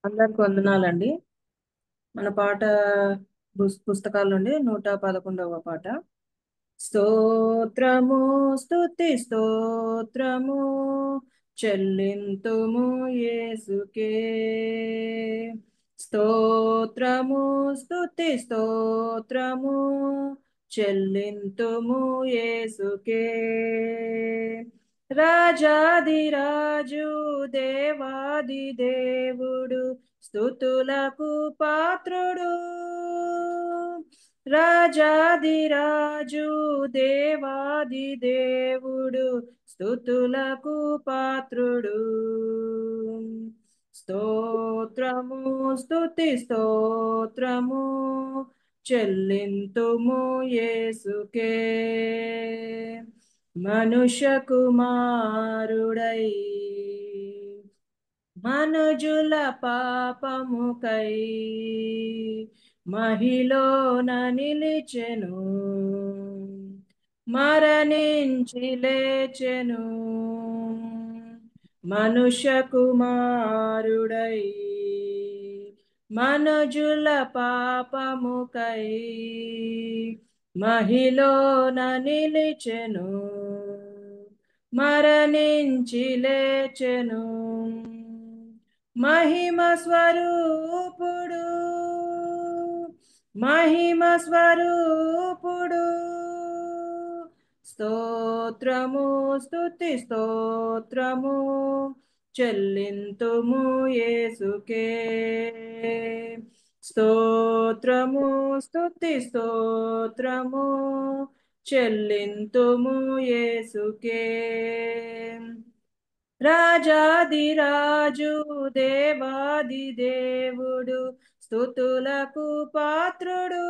అందరికి వందనాలండి. మన పాట పుస్తకాల నుండి 111వ పాట. స్తోత్రము స్తుతి స్తోత్రము చెల్లింతుము యేసుకే. స్తోత్రము స్తుతి స్తోత్రము చెల్లింతుము యేసుకే. రాజాదిరాజు దేవాది దేవుడు స్తుతులకు పాత్రుడు. రాజాదిరాజు దేవాది దేవుడు స్తుతులకు పాత్రుడు. స్తోత్రము స్తుతి స్తోత్రము చెల్లింతుము యేసుకే. మనుష్య కుమారుడై మనుజుల పాపముకై మహిలోన నిలిచెను, మరణించి లేచెను. మనుష్య కుమారుడై మనుజుల పాపముకై మహిలోన నిలిచెను, మరణించి లేచెను. మహిమ స్వరూపుడు, మహిమ స్వరూపుడు. స్తోత్రము స్తుతి స్తోత్రము చెల్లింతుము యేసుకే. స్తోత్రము స్తుతి స్తోత్రము చెల్లింతుము యేసుకే. రాజాదిరాజు దేవాది దేవుడు స్తుతులకు పాత్రుడు.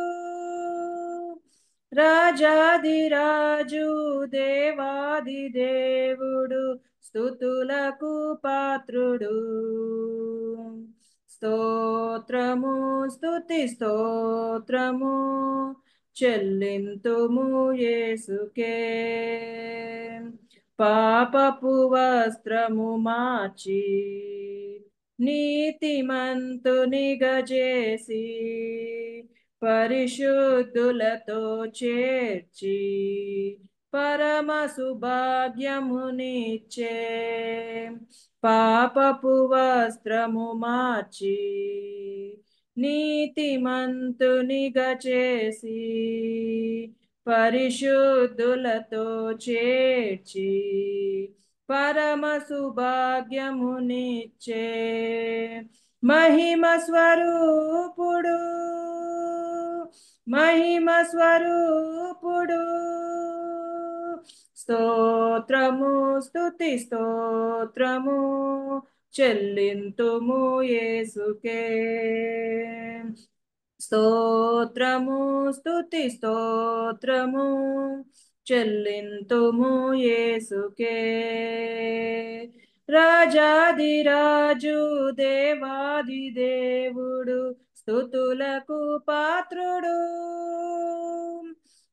రాజాదిరాజు దేవాది దేవుడు స్తుతులకు పాత్రుడు. స్తోత్రము స్తుతి స్తోత్రము చెల్లింతుము యేసుకే. పాపపు వస్త్రము మార్చి నీతిమంతునిగా చేసి పరిశుద్ధులతో చేర్చి పరమ సుభాగ్యమునిచ్చే. పాపపు వస్త్రము మార్చి నీతిమంతునిగా చేసి పరిశుద్ధులతో చేర్చి పరమ సుభాగ్యమునిచ్చే. మహిమ స్వరూపుడు, మహిమ స్వరూపుడు. స్తోత్రము స్తుతి స్తోత్రము చెల్లింతుము యేసుకే. స్తోత్రము స్తుతి స్తోత్రము చెల్లింతుము యేసుకే. రాజాదిరాజు దేవాది దేవుడు స్తుతులకు పాత్రుడు.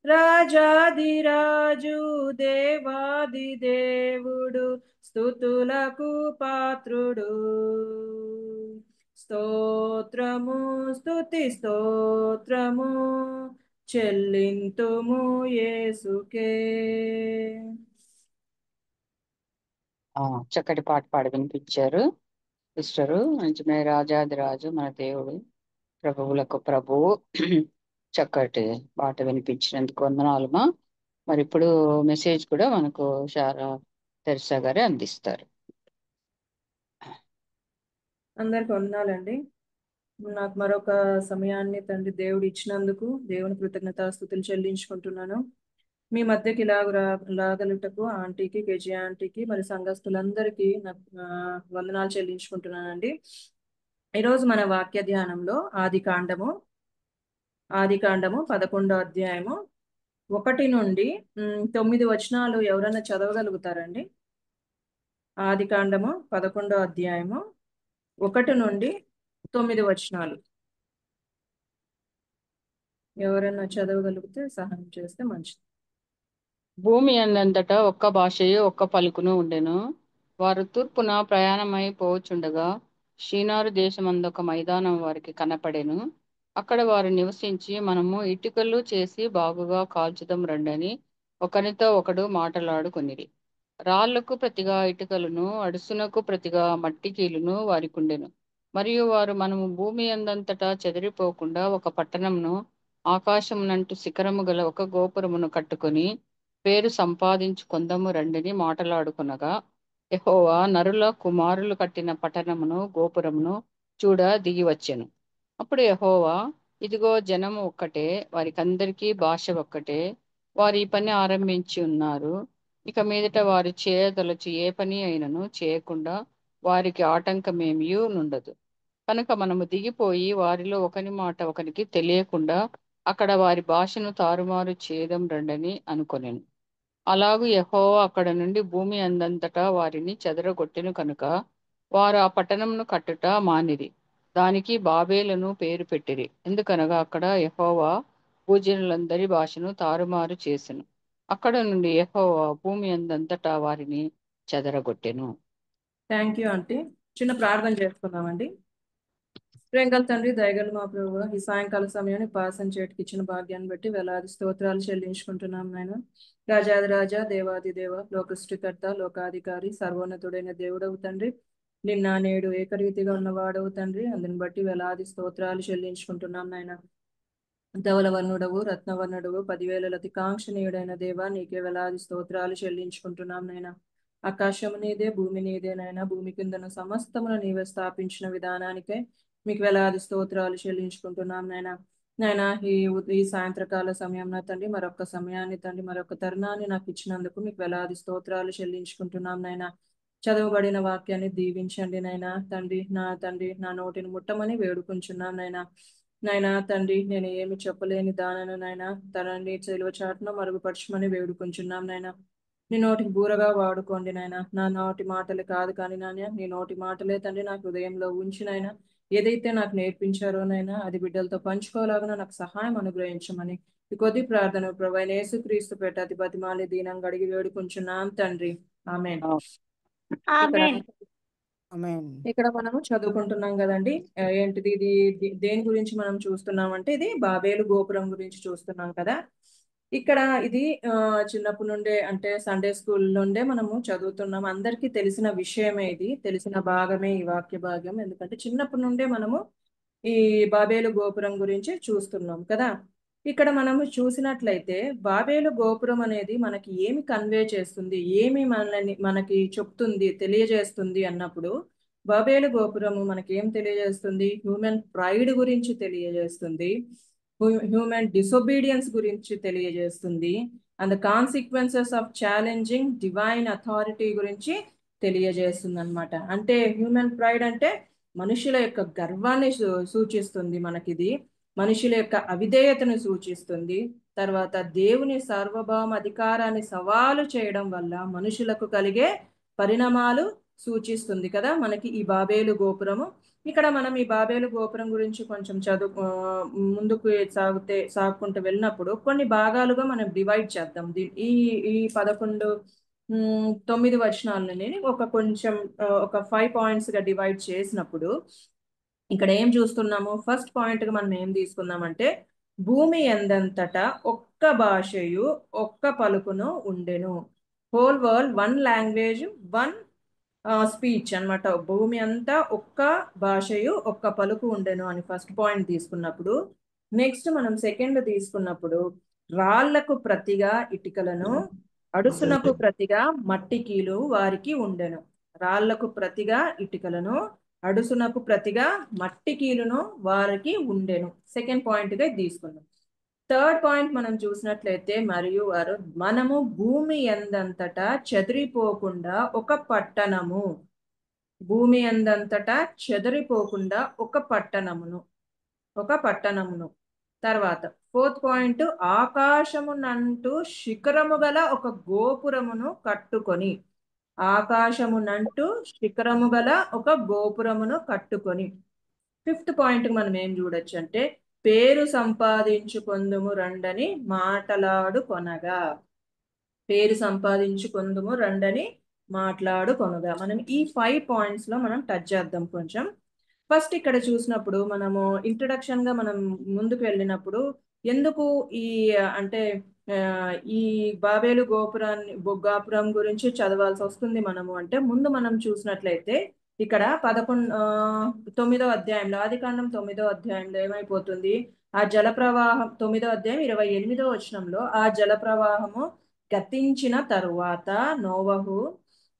రాజాదిరాజు దేవాది దేవుడు స్తుతులకు పాత్రుడు. స్తోత్రము స్తుతి స్తోత్రము చెల్లింతుము యేసుకే. చక్కటి పాట పాడి వినిపించారు సిస్టరు. నిజమే, రాజాది రాజు మన దేవుడు, ప్రభువులకు ప్రభువు. చక్కటి పాట వినిపించినందుకు వందనాలుమా. మరి ఇప్పుడు మెసేజ్ కూడా మనకు శారా తెరిసా గారే అందిస్తారు. అందరికి వందనాలండి. నాకు మరొక సమయాన్ని తండ్రి దేవుడు ఇచ్చినందుకు దేవుని కృతజ్ఞతాస్తుతులు చెల్లించుకుంటున్నాను. మీ మధ్యకి లాగలుటకు ఆంటీకి, కేజీ ఆంటీకి, మరి సంఘస్థులందరికీ వందనాలు చెల్లించుకుంటున్నానండి. ఈరోజు మన వాక్య ధ్యానంలో ఆది కాండము 11వ అధ్యాయము 1 నుండి 9 వచనాలు ఎవరైనా చదవగలుగుతారండి? ఆది కాండము 11వ అధ్యాయము 1 నుండి 9 వచనాలు ఎవరైనా చదవగలిగితే సహాయం చేస్తే మంచిది. భూమి అందంతటా ఒక్క భాషయు ఒక్క పలుకును ఉండెను. వారు తూర్పున ప్రయాణమై పోవచుండగా షీనారు దేశమందొక మైదానం వారికి కనపడెను. అక్కడ వారు నివసించి, మనము ఇటుకలు చేసి బాగుగా కాల్చుదాం రండని ఒకనితో ఒకడు మాటలాడుకొనిరి. రాళ్లకు ప్రతిగా ఇటుకలను, అడుసునకు ప్రతిగా మట్టి కీలును వారికుండెను. మరియు వారు, మనము భూమి అందంతటా చెదిరిపోకుండా ఒక పట్టణమును, ఆకాశమునంటు శిఖరము గల ఒక గోపురమును కట్టుకొని పేరు సంపాదించుకొందము రండిని మాటలాడుకొనగా, యెహోవా నరుల కుమారులు కట్టిన పట్టణమును గోపురమును చూడ దిగి వచ్చెను. అప్పుడు యెహోవా, ఇదిగో జనము ఒక్కటే, వారికందరికీ భాష ఒక్కటే, వారు ఈ పని ఆరంభించి ఉన్నారు. ఇక మీదట వారు చేయదలచు ఏ పని అయినను చేయకుండా వారికి ఆటంకమేమీ నుండదు. కనుక మనము దిగిపోయి వారిలో ఒకని మాట ఒకనికి తెలియకుండా అక్కడ వారి భాషను తారుమారు చేయడం రండని అనుకొనెను. అలాగు యెహోవా అక్కడ నుండి భూమి అందంతటా వారిని చెదరగొట్టెను కనుక వారు ఆ పట్టణంను కట్టుట మానిరి. దానికి బాబేలను పేరు పెట్టిరి. ఎందుకనగా అక్కడ యెహోవా భూజనులందరి భాషను తారుమారు చేసెను. అక్కడ నుండి యెహోవా భూమి అందంతటా వారిని చెదరగొట్టెను. Thank you aunty. చిన్న ప్రార్థన చేసుకుందామండి. ప్రేంగల తండ్రి, దయగల మా ప్రభువా, ఈ సాయంకాల సమయాన్ని పాసం చేతికి ఇచ్చిన భాగ్యాన్ని బట్టి వేలాది స్తోత్రాలు చెల్లించుకుంటున్నాం నాయన. రాజాది రాజా, దేవాది దేవ, లోక సృష్టికర్త, లోకాధికారి, సర్వోన్నతుడైన దేవుడవు తండ్రి. నిన్న నేడు ఏకరీతిగా ఉన్నవాడవు తండ్రి. అందుని బట్టి వేలాది స్తోత్రాలు చెల్లించుకుంటున్నాం నాయన. ధవలవర్ణుడవు, రత్నవర్ణుడవు, 10,000 అతికాంక్షణీయుడైన దేవా, నీకే వేలాది స్తోత్రాలు చెల్లించుకుంటున్నాం నాయన. ఆకాశము నీదే, భూమి నీదే నాయన. భూమి కిందను సమస్తమును నీవే స్థాపించిన విధానానికే మీకు వేలాది స్తోత్రాలు చెల్లించుకుంటున్నాం నాయన. నాయన, ఈ సాయంత్రకాల సమయం నా తండ్రి, మరొక సమయాన్ని తండ్రి, మరొక తరుణాన్ని నాకు ఇచ్చినందుకు మీకు వేలాది స్తోత్రాలు చెల్లించుకుంటున్నాం నాయన. చదవబడిన వాక్యాన్ని దీవించండి నాయన. తండ్రి, నా నోటిని ముట్టమని వేడుకుంటున్నాం నాయన. నాయనా తండ్రి, నేను ఏమి చెప్పలేని దానను నాయన, తనని సిలువ చాటున మరుగుపరచమని వేడుకుంటున్నాం నాయన. నీ నోటికి బూరగా వాడుకోండి నాయన. నా నోటి మాటలు కాదు కానీ నాయన, నీ నోటి మాటలే తండ్రి నాకు హృదయంలో ఉంచినైనా ఏదైతే నాకు నేర్పించారో నైనా అది బిడ్డలతో పంచుకోలాగా నాకు సహాయం అనుగ్రహించమని ఈ కొద్ది ప్రార్థన ప్రభు అయిన యేసుక్రీస్తు పేట అతి బతిమాలి దీనంగా అడిగి వేడుకుంటున్నాం తండ్రి. ఆమేన్. ఇక్కడ ఆమేన్. ఇక్కడ మనము చదువుకుంటున్నాం కదండి. ఏంటిది ఇది? దేని గురించి మనం చూస్తున్నాం అంటే, ఇది బాబేలు గోపురం గురించి చూస్తున్నాం కదా. ఇక్కడ ఇది చిన్నప్పటి నుండే, అంటే సండే స్కూల్ నుండే మనము చదువుతున్నాం. అందరికీ తెలిసిన విషయమే, ఇది తెలిసిన భాగమే ఈ వాక్య భాగం. ఎందుకంటే చిన్నప్పటి నుండే మనము ఈ బాబేలు గోపురం గురించి చూస్తున్నాం కదా. ఇక్కడ మనము చూసినట్లయితే బాబేలు గోపురం అనేది మనకి ఏమి కన్వే చేస్తుంది, ఏమి మనకి చెప్తుంది, తెలియజేస్తుంది అన్నప్పుడు, బాబేలు గోపురము మనకి ఏం తెలియజేస్తుంది? హ్యూమన్ ప్రైడ్ గురించి తెలియజేస్తుంది, హ్యూమన్ డిసొబీడియన్స్ గురించి తెలియజేస్తుంది, and the consequences of challenging divine authority గురించి తెలియజేస్తుంది అనమాట. అంటే హ్యూమన్ ప్రైడ్ అంటే మనుషుల యొక్క గర్వాన్ని సూచిస్తుంది మనకిది. మనుషుల యొక్క అవిధేయతను సూచిస్తుంది. తర్వాత దేవుని సార్వభౌమ అధికారాన్ని సవాలు చేయడం వల్ల మనుషులకు కలిగే పరిణామాలు సూచిస్తుంది కదా మనకి ఈ బాబేలు గోపురము. ఇక్కడ మనం ఈ బాబేలు గోపురం గురించి కొంచెం ముందుకు సాగుకుంటూ వెళ్ళినప్పుడు కొన్ని భాగాలుగా మనం డివైడ్ చేద్దాం. ఈ ఈ 9 వచనాలని ఒక 5 పాయింట్స్ గా డివైడ్ చేసినప్పుడు ఇక్కడ ఏం చూస్తున్నాము? ఫస్ట్ పాయింట్ గా మనం ఏం తీసుకున్నామంటే, భూమి ఎందంతటా ఒక్క భాషయు ఒక్క పలుకును ఉండెను. Whole world one language one speech అన్నమాట. భూమి అంతా ఒక్క భాషయు ఒక్క పలుకు ఉండెను అని ఫస్ట్ పాయింట్ తీసుకున్నప్పుడు, నెక్స్ట్ మనం సెకండ్ తీసుకున్నప్పుడు, రాళ్లకు ప్రతిగా ఇటుకలను, అడుసునకు ప్రతిగా మట్టి కీలు వారికి ఉండెను. రాళ్లకు ప్రతిగా ఇటుకలను, అడుసునకు ప్రతిగా మట్టి కీలును వారికి ఉండెను. సెకండ్ పాయింట్ గా తీసుకున్నాం. థర్డ్ పాయింట్ మనం చూసినట్లయితే, మరియు వారు, మనము భూమి ఎందంతటా చెదిరిపోకుండా ఒక పట్టణము, భూమి ఎందంతటా చెదిరిపోకుండా ఒక పట్టణమును. తర్వాత ఫోర్త్ పాయింట్, ఆకాశమునంటూ శిఖరము గల ఒక గోపురమును కట్టుకొని, ఆకాశమునంటూ శిఖరము గల ఒక గోపురమును కట్టుకొని. ఫిఫ్త్ పాయింట్ మనం ఏం చూడొచ్చు అంటే, పేరు సంపాదించుకొందుము రండని మాట్లాడుకొనగా, పేరు సంపాదించుకొందుము రండని మాట్లాడుకొనగా. మనం ఈ 5 పాయింట్స్ లో మనం టచ్ చేద్దాం కొంచెం. ఫస్ట్ ఇక్కడ చూసినప్పుడు మనము ఇంట్రడక్షన్ గా మనం ముందుకు వెళ్ళినప్పుడు ఎందుకు ఈ అంటే ఆ, ఈ బాబేలు గోపురం గురించి చదవాల్సి వస్తుంది మనము అంటే ముందు మనం చూసినట్లయితే ఇక్కడ 9వ అధ్యాయంలో ఆదికాండం 9వ అధ్యాయంలో ఏమైపోతుంది, ఆ జల ప్రవాహం 9వ అధ్యాయం 28వ వచనంలో ఆ జల ప్రవాహము గతించిన తరువాత నోవహు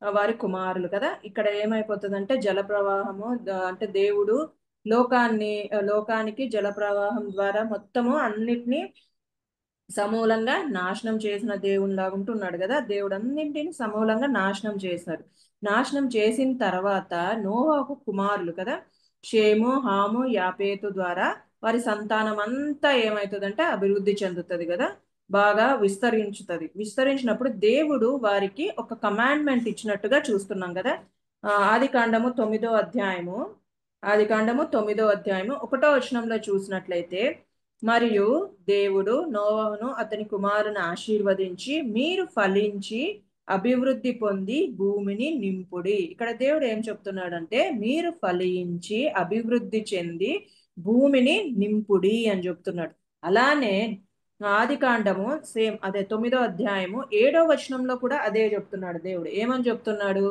వారి కుమారులు కదా, ఇక్కడ ఏమైపోతుందంటే జల ప్రవాహము అంటే దేవుడు లోకానికి జల ప్రవాహం ద్వారా మొత్తము అన్నిటినీ సమూలంగా నాశనం చేసిన దేవునిలాగా ఉంటున్నాడు కదా. దేవుడు అన్నింటిని సమూలంగా నాశనం చేశాడు. నాశనం చేసిన తర్వాత నోవాహు కుమారులు కదా, షేము హాము యాపేతు ద్వారా వారి సంతానం అంతా ఏమవుతుందంటే అభివృద్ధి చెందుతుంది కదా, బాగా విస్తరించినప్పుడు దేవుడు వారికి ఒక కమాండ్మెంట్ ఇచ్చినట్టుగా చూస్తున్నాం కదా. ఆదికాండము 9వ అధ్యాయము 1వ వచనంలో చూసినట్లయితే, మరియు దేవుడు నోవహును అతని కుమారుని ఆశీర్వదించి మీరు ఫలించి అభివృద్ధి పొంది భూమిని నింపుడి. ఇక్కడ దేవుడు ఏం చెప్తున్నాడంటే మీరు ఫలించి అభివృద్ధి చెంది భూమిని నింపుడి అని చెప్తున్నాడు. అలానే ఆదికాండము సేమ్ అదే 9వ అధ్యాయము 7వ వచనంలో కూడా అదే చెప్తున్నాడు. దేవుడు ఏమని చెప్తున్నాడు,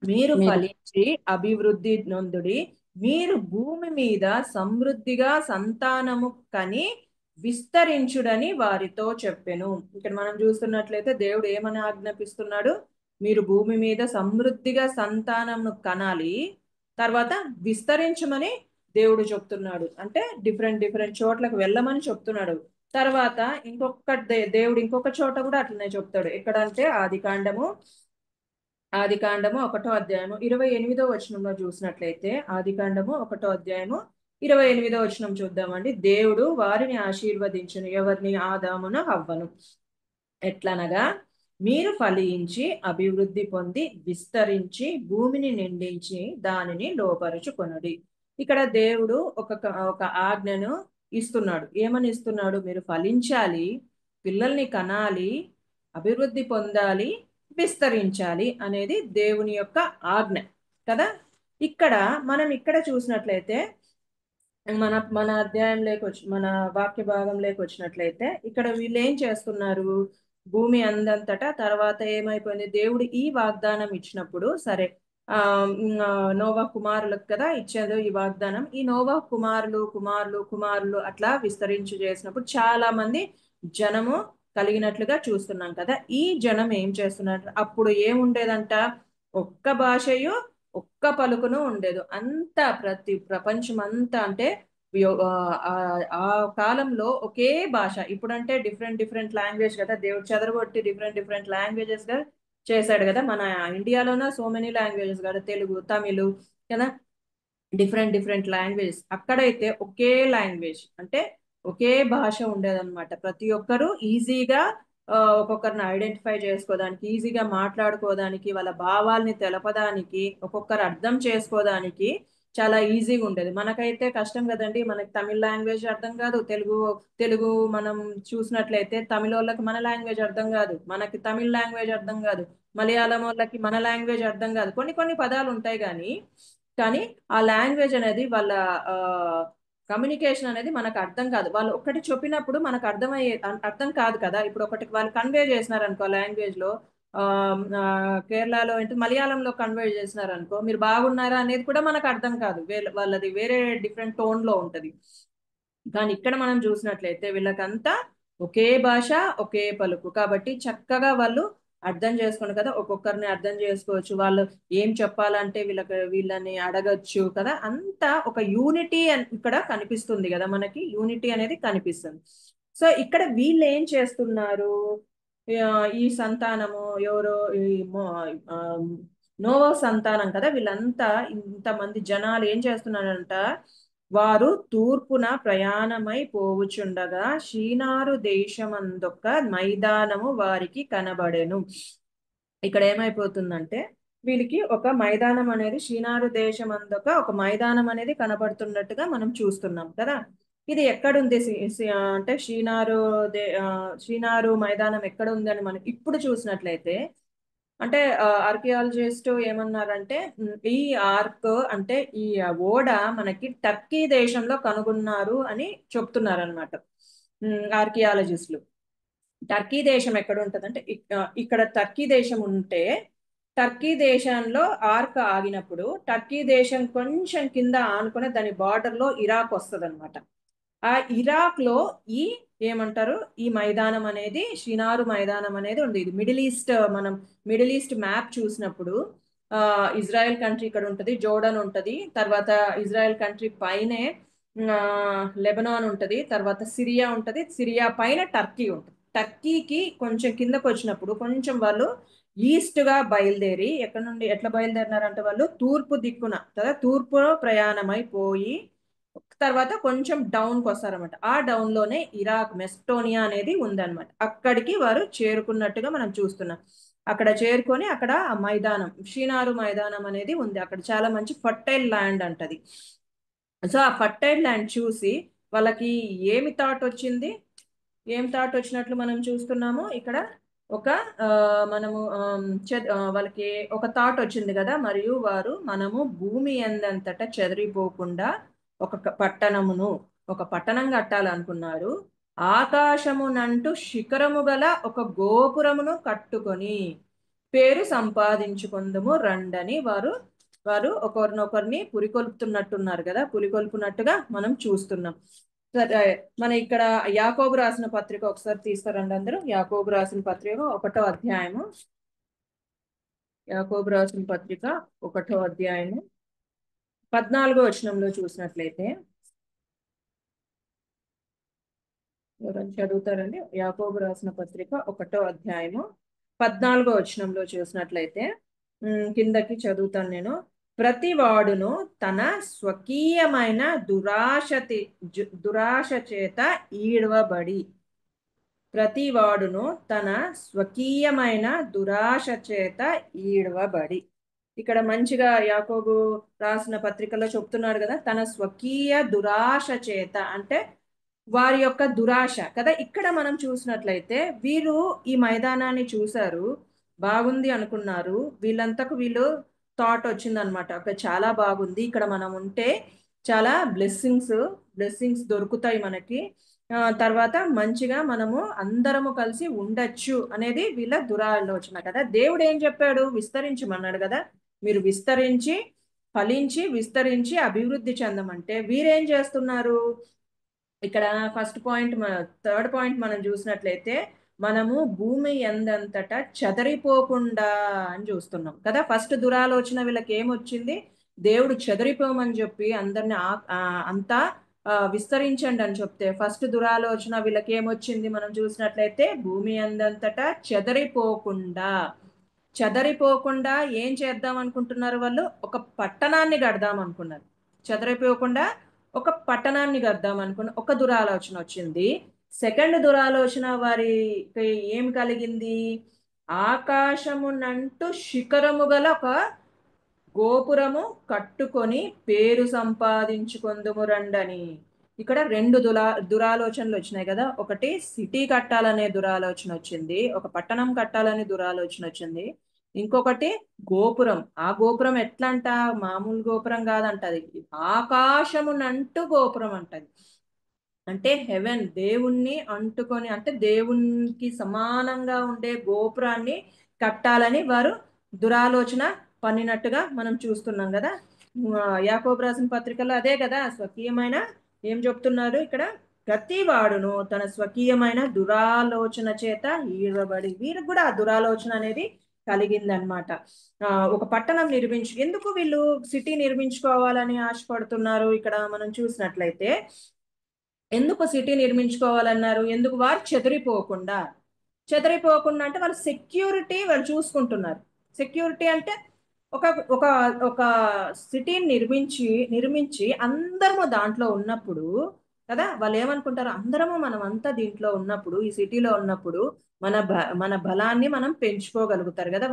మీరు ఫలించి అభివృద్ధి నొందుడి, మీరు భూమి మీద సమృద్ధిగా సంతానము కని విస్తరించుడని వారితో చెప్పెను. ఇక్కడ మనం చూస్తున్నట్లయితే దేవుడు ఏమని ఆజ్ఞాపిస్తున్నాడు, మీరు భూమి మీద సమృద్ధిగా సంతానమును కనాలి, తర్వాత విస్తరించమని దేవుడు చెప్తున్నాడు. అంటే డిఫరెంట్ చోట్లకు వెళ్ళమని చెప్తున్నాడు. తర్వాత దేవుడు ఇంకొక చోట కూడా అట్లనే చెప్తాడు. ఎక్కడంటే ఆదికాండము 1వ అధ్యాయము 28వ వచనంలో చూసినట్లయితే, ఆదికాండము 1వ అధ్యాయము 28వ వచనం చూద్దామండి. దేవుడు వారిని ఆశీర్వదించును, ఎవరిని, ఆదామును హవ్వను. ఎట్లనగా మీరు ఫలించి అభివృద్ధి పొంది విస్తరించి భూమిని నిండించి దానిని లోపరుచుకొనుడి. ఇక్కడ దేవుడు ఒక ఆజ్ఞను ఇస్తున్నాడు. ఏమని ఇస్తున్నాడు, మీరు ఫలించాలి, పిల్లల్ని కనాలి, అభివృద్ధి పొందాలి, విస్తరించాలి అనేది దేవుని యొక్క ఆజ్ఞ కదా. ఇక్కడ చూసినట్లయితే మన అధ్యాయంలోకి మన వాక్య భాగంలోకి వచ్చినట్లయితే ఇక్కడ వీళ్ళు ఏం చేస్తున్నారు, భూమి అందంతటా తర్వాత ఏమైపోయింది, దేవుడు ఈ వాగ్దానం ఇచ్చినప్పుడు సరే నోవా కుమారులకు కదా ఇచ్చేది ఈ వాగ్దానం. ఈ నోవా కుమారులు అట్లా విస్తరించి చేసినప్పుడు చాలా మంది జనము కలిగినట్లుగా చూస్తున్నాం కదా. ఈ జనం ఏం చేస్తున్నారు, అప్పుడు ఏముండేదంట, ఒక్క భాషయు ఒక్క పలుకును ఉండేది. అంతా ప్రపంచం అంతా అంటే ఆ కాలంలో ఒకే భాష. ఇప్పుడంటే డిఫరెంట్ లాంగ్వేజ్ కదా, దేవుడు చెదరగొట్టి డిఫరెంట్ లాంగ్వేజెస్ గా చేశాడు కదా. మన ఇండియాలోనే సో మెనీ లాంగ్వేజెస్ కదా, తెలుగు, తమిళ్ కదా, డిఫరెంట్ లాంగ్వేజెస్. అక్కడైతే ఒకే లాంగ్వేజ్ అంటే ఒకే భాష ఉండేదన్నమాట. ప్రతి ఒక్కరూ ఈజీగా ఒక్కొక్కరిని ఐడెంటిఫై చేసుకోవడానికి, ఈజీగా మాట్లాడుకోవడానికి, వాళ్ళ భావాల్ని తెలపడానికి, ఒక్కొక్కరు అర్థం చేసుకోవడానికి చాలా ఈజీగా ఉండేది. మనకైతే కష్టం కదండి, మనకి తమిళ లాంగ్వేజ్ అర్థం కాదు, తెలుగు మనం చూసినట్లయితే తమిళ వాళ్ళకి మన లాంగ్వేజ్ అర్థం కాదు, మనకి తమిళ లాంగ్వేజ్ అర్థం కాదు, మలయాళం వాళ్ళకి మన లాంగ్వేజ్ అర్థం కాదు. కొన్ని పదాలు ఉంటాయి కానీ ఆ లాంగ్వేజ్ అనేది వాళ్ళ కమ్యూనికేషన్ అనేది మనకు అర్థం కాదు. వాళ్ళు ఒకటి చెప్పినప్పుడు మనకు అర్థం కాదు కదా. ఇప్పుడు ఒకటికి వాళ్ళు కన్వే చేసినారు అనుకో లాంగ్వేజ్ లో, కేరళలో ఏంటి మలయాళంలో కన్వే చేసినారు అనుకో, మీరు బాగున్నారా అనేది కూడా మనకు అర్థం కాదు, వాళ్ళది వేరే డిఫరెంట్ టోన్ లో ఉంటది. కానీ ఇక్కడ మనం చూసినట్లయితే వీళ్ళకంతా ఒకే భాష ఒకే పలుకు కాబట్టి చక్కగా వాళ్ళు అర్థం చేసుకోండి కదా, ఒక్కొక్కరిని అర్థం చేసుకోవచ్చు, వాళ్ళు ఏం చెప్పాలంటే వీళ్ళని అడగచ్చు కదా. అంతా ఒక యూనిటీ ఇక్కడ కనిపిస్తుంది కదా, మనకి యూనిటీ అనేది కనిపిస్తుంది. సో ఇక్కడ వీళ్ళు ఏం చేస్తున్నారు, ఈ సంతానము ఎవరో నోవా సంతానం కదా, వీళ్ళంతా ఇంతమంది జనాలు ఏం చేస్తున్నారంట, వారు తూర్పున ప్రయాణమై పోవుచుండగా షీనారు దేశమందొక మైదానము వారికి కనబడెను. ఇక్కడ ఏమైపోతుందంటే వీళ్ళకి ఒక మైదానం అనేది, షీనారు దేశమందొక ఒక మైదానం అనేది కనబడుతున్నట్టుగా మనం చూస్తున్నాం కదా. ఇది ఎక్కడుంది అంటే షీనారు మైదానం ఎక్కడ ఉంది అని మనం ఇప్పుడు చూసినట్లయితే అంటే ఆర్కియాలజిస్ట్ ఏమన్నారంటే ఈ ఆర్క్ అంటే ఈ ఓడ మనకి టర్కీ దేశంలో కనుగొన్నారు అని చెప్తున్నారు అనమాట ఆర్కియాలజిస్టులు. టర్కీ దేశం ఎక్కడ ఉంటదంటే ఇక్కడ టర్కీ దేశం ఉంటే టర్కీ దేశంలో ఆర్క్ ఆగినప్పుడు టర్కీ దేశం కొంచెం కింద ఆనుకుని దాని బార్డర్ లో ఇరాక్ వస్తుంది అనమాట. ఆ ఇరాక్ లో ఈ ఏమంటారు ఈ మైదానం అనేది షినారు మైదానం అనేది ఉంది. ఇది మిడిల్ ఈస్ట్, మనం మిడిల్ ఈస్ట్ మ్యాప్ చూసినప్పుడు ఇజ్రాయెల్ కంట్రీ ఇక్కడ ఉంటది, జోర్డన్ ఉంటది, తర్వాత ఇజ్రాయెల్ కంట్రీ పైనే లెబనాన్ ఉంటది, తర్వాత సిరియా ఉంటది, సిరియా పైన టర్కీ ఉంటది. టర్కీకి కొంచెం కిందకు వచ్చినప్పుడు కొంచెం వాళ్ళు ఈస్ట్ గా బయలుదేరి ఎక్కడ నుండి ఎట్లా బయలుదేరినారంటే వాళ్ళు తూర్పు దిక్కున కదా, తూర్పులో ప్రయాణమైపోయి తర్వాత కొంచెం డౌన్కి వస్తారనమాట. ఆ డౌన్ లోనే ఇరాక్ మెస్టోనియా అనేది ఉందన్నమాట. అక్కడికి వారు చేరుకున్నట్టుగా మనం చూస్తున్నాం. అక్కడ చేరుకొని అక్కడ మైదానం షీనారు మైదానం అనేది ఉంది. అక్కడ చాలా మంచి ఫర్టైల్ ల్యాండ్ అంటది. సో ఆ ఫర్టైల్ ల్యాండ్ చూసి వాళ్ళకి ఏమి థాట్ వచ్చింది, ఏం థాట్ వచ్చినట్లు మనం చూస్తున్నాము ఇక్కడ. ఒక మనము వాళ్ళకి ఒక థాట్ వచ్చింది కదా, మరియు వారు మనము భూమి ఎందంతటా చెదిరిపోకుండా ఒక పట్టణం కట్టాలనుకున్నారు. ఆకాశమునంటూ శిఖరము గల ఒక గోపురమును కట్టుకొని పేరు సంపాదించుకుందుము రండని వారు ఒకరినొకరిని పురికొల్పుతున్నట్టున్నారు కదా, పురికొల్పునట్టుగా మనం చూస్తున్నాం. సరే, మన ఇక్కడ యాకోబు రాసిన పత్రిక ఒకసారి తీసుకురండి అందరూ. యాకోబు రాసిన పత్రిక 1వ అధ్యాయము, యాకోబు రాసిన పత్రిక 1వ అధ్యాయము 14వ వచనంలో చూసినట్లయితే, ఎవరైనా చదువుతారండి? యాకోబు రాసిన పత్రిక 1వ అధ్యాయము 14వ వచనంలో చూసినట్లయితే కిందకి చదువుతాను నేను. ప్రతి వాడును తన స్వకీయమైన దురాశ చేత ఈడవబడి, ప్రతి వాడును తన స్వకీయమైన దురాశ చేత ఈడవబడి. ఇక్కడ మంచిగా యాకోబు రాసిన పత్రికలో చెప్తున్నాడు కదా, తన స్వకీయ దురాశ చేత అంటే వారి యొక్క దురాశ కదా. ఇక్కడ మనం చూసినట్లయితే వీరు ఈ మైదానాన్ని చూశారు, బాగుంది అనుకున్నారు, వీళ్ళంతకు వీళ్ళు థాట్ వచ్చిందనమాట, చాలా బాగుంది, ఇక్కడ మనం ఉంటే చాలా బ్లెస్సింగ్స్ దొరుకుతాయి మనకి, తర్వాత మంచిగా మనము అందరము కలిసి ఉండొచ్చు అనేది వీళ్ళ దురాలోచన కదా. దేవుడు ఏం చెప్పాడు? విస్తరించమన్నాడు కదా, మీరు విస్తరించి ఫలించి విస్తరించి అభివృద్ధి చెందమంటే వీరేం చేస్తున్నారు? ఇక్కడ థర్డ్ పాయింట్ మనం చూసినట్లయితే మనము భూమి ఎందంతటా చెదరిపోకుండా అని చూస్తున్నాం కదా. ఫస్ట్ దురాలోచన వీళ్ళకి ఏమొచ్చింది? దేవుడు చెదరిపోమని చెప్పి అందరిని అంతా విస్తరించండి అని చెప్తే ఫస్ట్ దురాలోచన వీళ్ళకి ఏమొచ్చింది మనం చూసినట్లయితే భూమి ఎందంతటా చెదరిపోకుండా ఏం చేద్దాం అనుకుంటున్నారు వాళ్ళు? ఒక పట్టణాన్ని కడదాం అనుకున్నారు. చెదరిపోకుండా ఒక పట్టణాన్ని కడదాం అనుకున్న ఒక దురాలోచన వచ్చింది. సెకండ్ దురాలోచన వారికి ఏం కలిగింది? ఆకాశమునంటూ శిఖరము గల ఒక గోపురము కట్టుకొని పేరు సంపాదించుకొందుము రండని. ఇక్కడ రెండు దురాలోచనలు వచ్చినాయి కదా. ఒకటి సిటీ కట్టాలనే దురాలోచన వచ్చింది, ఒక పట్టణం కట్టాలనే దురాలోచన వచ్చింది. ఇంకొకటి గోపురం. ఆ గోపురం ఎట్లా అంట? మామూలు గోపురం కాదంట, అది ఆకాశమునంటూ గోపురం అంటది. అంటే హెవెన్, దేవుణ్ణి అంటుకొని, అంటే దేవునికి సమానంగా ఉండే గోపురాన్ని కట్టాలని వారు దురాలోచన పన్నినట్టుగా మనం చూస్తున్నాం కదా. యాకోబు రాసిన పత్రికలో అదే కదా, స్వకీయమైన ఏం చెప్తున్నారు ఇక్కడ? ప్రతి వాడును తన స్వకీయమైన దురాలోచన చేత ఈడబడి, వీరికి కూడా ఆ దురాలోచన అనేది కలిగిందనమాట. ఒక పట్టణం ఎందుకు వీళ్ళు సిటీ నిర్మించుకోవాలని ఆశపడుతున్నారు? ఇక్కడ మనం చూసినట్లయితే ఎందుకు సిటీ నిర్మించుకోవాలన్నారు? ఎందుకు? వారు చెదిరిపోకుండా అంటే వాళ్ళు సెక్యూరిటీ వాళ్ళు చూసుకుంటున్నారు. సెక్యూరిటీ అంటే ఒక ఒక ఒక సిటీని నిర్మించి అందరము దాంట్లో ఉన్నప్పుడు కదా, వాళ్ళు ఏమనుకుంటారు? అందరము మనం అంతా దీంట్లో ఉన్నప్పుడు, ఈ సిటీలో ఉన్నప్పుడు మన బలాన్ని మనం పెంచుకోగలుగుతారు కదా.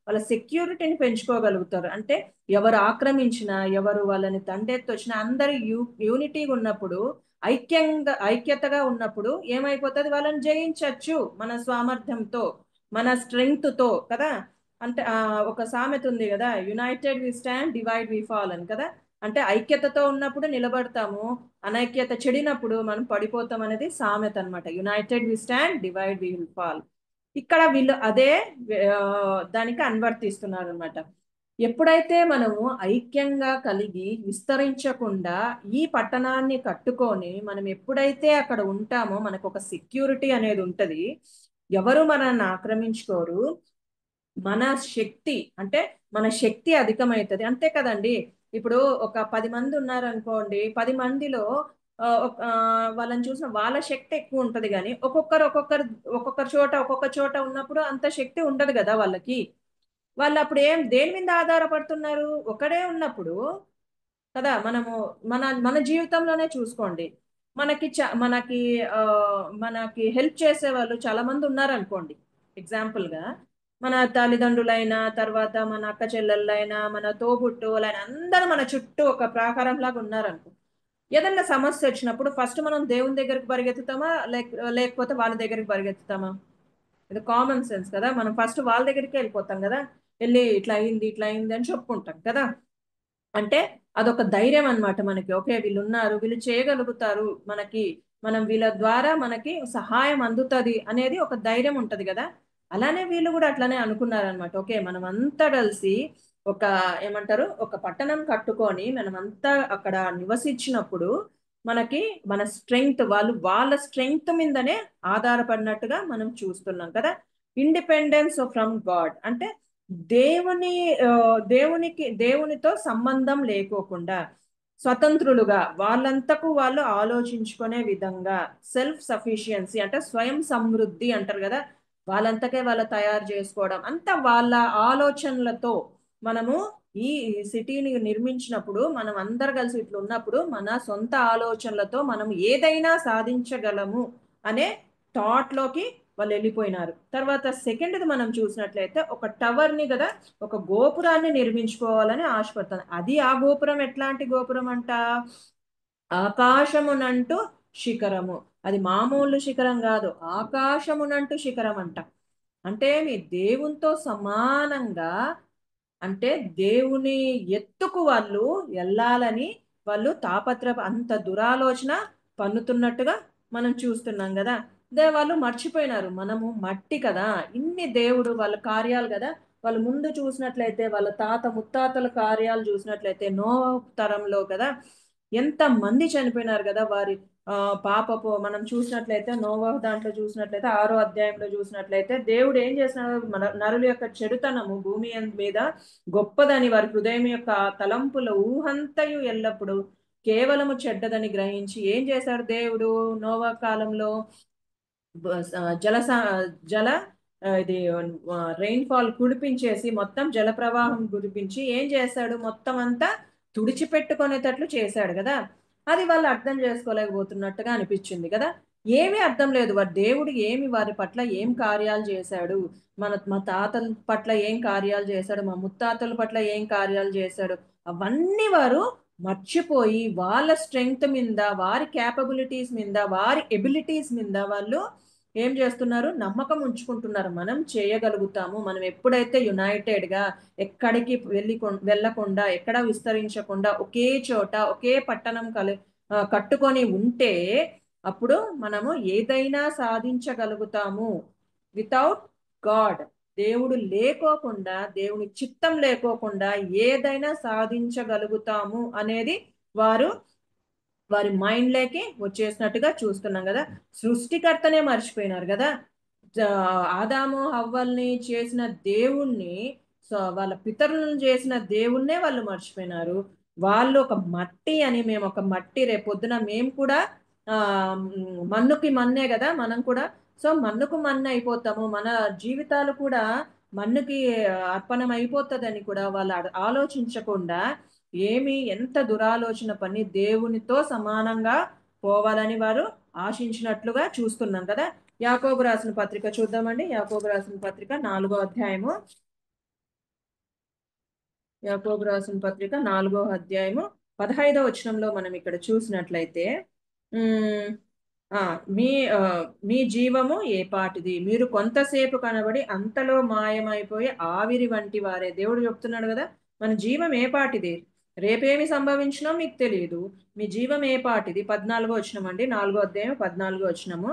వాళ్ళ సెక్యూరిటీని పెంచుకోగలుగుతారు. అంటే ఎవరు ఆక్రమించినా, ఎవరు వాళ్ళని దండెత్తి వచ్చినా అందరు యూనిటీగా ఉన్నప్పుడు, ఐక్యతగా ఉన్నప్పుడు ఏమైపోతుంది? వాళ్ళని జయించవచ్చు మన సామర్థ్యంతో, మన స్ట్రెంగ్త్ తో కదా. అంటే ఒక సామెత ఉంది కదా, united we stand, divide we fall అని కదా. అంటే ఐక్యతతో ఉన్నప్పుడు నిలబడతాము, అనైక్యత చెడినప్పుడు మనం పడిపోతాం అనేది సామెత అన్నమాట. United we stand, divide we fall. ఇక్కడ వీళ్ళు అదే ఆ, దానికి అనువర్తిస్తున్నారు అనమాట. ఎప్పుడైతే మనము ఐక్యంగా కలిగి విస్తరించకుండా ఈ పట్టణాన్ని కట్టుకొని మనం ఎప్పుడైతే అక్కడ ఉంటామో మనకు ఒక సెక్యూరిటీ అనేది ఉంటది. ఎవరు మనల్ని ఆక్రమించుకోరు. మన శక్తి అంటే మన శక్తి అధికమవుతుంది, అంతే కదండి. ఇప్పుడు ఒక 10 మంది ఉన్నారనుకోండి, 10 మందిలో వాళ్ళని చూసిన వాళ్ళ శక్తి ఎక్కువ ఉంటది, కానీ ఒక్కొక్కరు ఒక్కొక్క చోట ఉన్నప్పుడు అంత శక్తి ఉండదు కదా వాళ్ళకి. వాళ్ళు అప్పుడు దేని మీద ఆధారపడుతున్నారు? ఒకడే ఉన్నప్పుడు కదా. మనము మన మన జీవితంలోనే చూసుకోండి. మనకి మనకి ఆ, మనకి హెల్ప్ చేసే వాళ్ళు చాలా మంది ఉన్నారనుకోండి. ఎగ్జాంపుల్ గా మన తల్లిదండ్రులైనా, తర్వాత మన అక్క చెల్లెళ్ళైనా, మన తోబుట్టువులైనా అందరూ మన చుట్టూ ఒక ప్రాకారం లాగా ఉన్నారనుకో. ఏదన్నా సమస్య వచ్చినప్పుడు ఫస్ట్ మనం దేవుని దగ్గరికి పరిగెత్తుతామా, లేకపోతే వాళ్ళ దగ్గరికి పరిగెత్తుతామా? ఇది కామన్ సెన్స్ కదా. మనం ఫస్ట్ వాళ్ళ దగ్గరికి వెళ్ళిపోతాం కదా, వెళ్ళి ఇట్లా అయింది అని చెప్పుకుంటాం కదా. అంటే అదొక ధైర్యం అన్నమాట మనకి. ఓకే, వీళ్ళు ఉన్నారు, వీళ్ళు చేయగలుగుతారు మనకి, మనం వీళ్ళ ద్వారా మనకి సహాయం అందుతుంది అనేది ఒక ధైర్యం ఉంటది కదా. అలానే వీళ్ళు కూడా అట్లానే అనుకున్నారనమాట. ఓకే, మనం అంతా కలిసి ఒక ఏమంటారు, ఒక పట్టణం కట్టుకొని మనమంతా అక్కడ నివసించినప్పుడు మనకి మన స్ట్రెంగ్త్, వాళ్ళ స్ట్రెంగ్త్ మీదనే ఆధారపడినట్టుగా మనం చూస్తున్నాం కదా. ఇండిపెండెన్స్ ఫ్రమ్ గాడ్ అంటే దేవుని ఆ, దేవునితో సంబంధం లేకోకుండా స్వతంత్రులుగా వాళ్ళంతకు వాళ్ళు ఆలోచించుకునే విధంగా, సెల్ఫ్ సఫిషియన్సీ అంటే స్వయం సమృద్ధి అంటారు కదా, వాళ్ళంతకే వాళ్ళు తయారు చేసుకోవడం అంతా వాళ్ళ ఆలోచనలతో మనము ఈ సిటీని నిర్మించినప్పుడు, మనం అందరు కలిసి ఇట్లా ఉన్నప్పుడు మన సొంత ఆలోచనలతో మనం ఏదైనా సాధించగలము అనే థాట్ లోకి వాళ్ళు వెళ్ళిపోయినారు. తర్వాత సెకండ్ది మనం చూసినట్లయితే ఒక టవర్ ని కదా, ఒక గోపురాన్ని నిర్మించుకోవాలని ఆశపడతాను. అది ఆ గోపురం ఎట్లాంటి గోపురం అంట, ఆకాశమునంటూ శిఖరము. అది మామూలు శిఖరం కాదు, ఆకాశమునంటూ శిఖరం అంట. అంటే మీ దేవునితో సమానంగా, అంటే దేవుని ఎత్తుకు వాళ్ళు వెళ్ళాలని వాళ్ళు అంత దురాలోచన పన్నుతున్నట్టుగా మనం చూస్తున్నాం కదా. వాళ్ళు మర్చిపోయినారు, మనము మట్టి కదా. ఇన్ని దేవుడు వాళ్ళ కార్యాలు కదా, వాళ్ళు ముందు చూసినట్లయితే వాళ్ళ తాత ముత్తాతల కార్యాలు చూసినట్లయితే నోవహు తరంలో కదా ఎంత మంది చనిపోయినారు కదా వారి పాపపు. మనం చూసినట్లయితే నోవహు దాంట్లో చూసినట్లయితే 6వ అధ్యాయంలో చూసినట్లయితే దేవుడు ఏం చేసినాడు, మన నరుల యొక్క చెడుతనము భూమి మీద గొప్పదని, వారి హృదయం యొక్క తలంపుల ఊహంతయు ఎల్లప్పుడు కేవలము చెడ్డదని గ్రహించి ఏం చేశాడు దేవుడు నోవహు కాలంలో? బ- స- జల స- జల ఇది రెయిన్ ఫాల్ కురిపించేసి మొత్తం జల ప్రవాహం కురిపించి ఏం చేశాడు, మొత్తం అంతా తుడిచిపెట్టుకునేటట్లు చేశాడు కదా. అది వాళ్ళు అర్థం చేసుకోలేకపోతున్నట్టుగా అనిపించింది కదా. ఏమీ అర్థం లేదు, వారి దేవుడు వారి పట్ల ఏం కార్యాలు చేశాడు, మా తాతల పట్ల ఏం కార్యాలు చేశాడు, మా ముత్తాతల పట్ల ఏం కార్యాలు చేశాడు, అవన్నీ వారు మర్చిపోయి వాళ్ళ స్ట్రెంగ్త్ మీద, వారి క్యాపబిలిటీస్ మీద, వారి ఎబిలిటీస్ మీద వాళ్ళు ఏం చేస్తున్నారు, నమ్మకం ఉంచుకుంటున్నారు. మనం చేయగలుగుతాము, మనం ఎప్పుడైతే యునైటెడ్ గా ఎక్కడికి వెళ్ళకుండా, ఎక్కడ విస్తరించకుండా ఒకే చోట ఒకే పట్టణం కట్టుకొని ఉంటే అప్పుడు మనము ఏదైనా సాధించగలుగుతాము. వితౌట్ గాడ్, దేవుడు లేకోకుండా, దేవుని చిత్తం లేకోకుండా ఏదైనా సాధించగలుగుతాము అనేది వారు వారి మైండ్ లోకి వచ్చేసినట్టుగా చూస్తున్నాం కదా. సృష్టికర్తనే మర్చిపోయినారు కదా. ఆదాము హవ్వల్ని చేసిన దేవుణ్ణి, వాళ్ళ పితరులను చేసిన దేవుణ్ణే వాళ్ళు మర్చిపోయినారు. వాళ్ళు ఒక మట్టి అని, మేము ఒక మట్టి, రేపొద్దున మేము కూడా ఆ మన్నుకి మన్నే కదా మనం కూడా. సో మన్నుకు మన్ను అయిపోతాము, మన జీవితాలు కూడా మన్నుకి అర్పణం అయిపోతుందని కూడా వాళ్ళు ఆలోచించకుండా ఎంత దురాలోచన పని, దేవునితో సమానంగా పోవాలని వారు ఆశించినట్లుగా చూస్తున్నాం కదా. యాకోబు రాసిన పత్రిక చూద్దామండి. యాకోబు రాసిన పత్రిక 4వ అధ్యాయము. యాకోబు రాసిన పత్రిక 4వ అధ్యాయము 15వ వచనంలో మనం ఇక్కడ చూసినట్లయితే ఆ, మీ ఆ, మీ జీవము ఏ పాటిది, మీరు కొంతసేపు కనబడి అంతలో మాయమైపోయి ఆవిరి వంటి వారే. దేవుడు చెప్తున్నాడు కదా, మన జీవం ఏ పాటిది, రేపేమి సంభవించినో మీకు తెలియదు. మీ జీవం ఏ పాటిది, 14 వచనం అండి, 4వ అధ్యాయం 14 వచనము.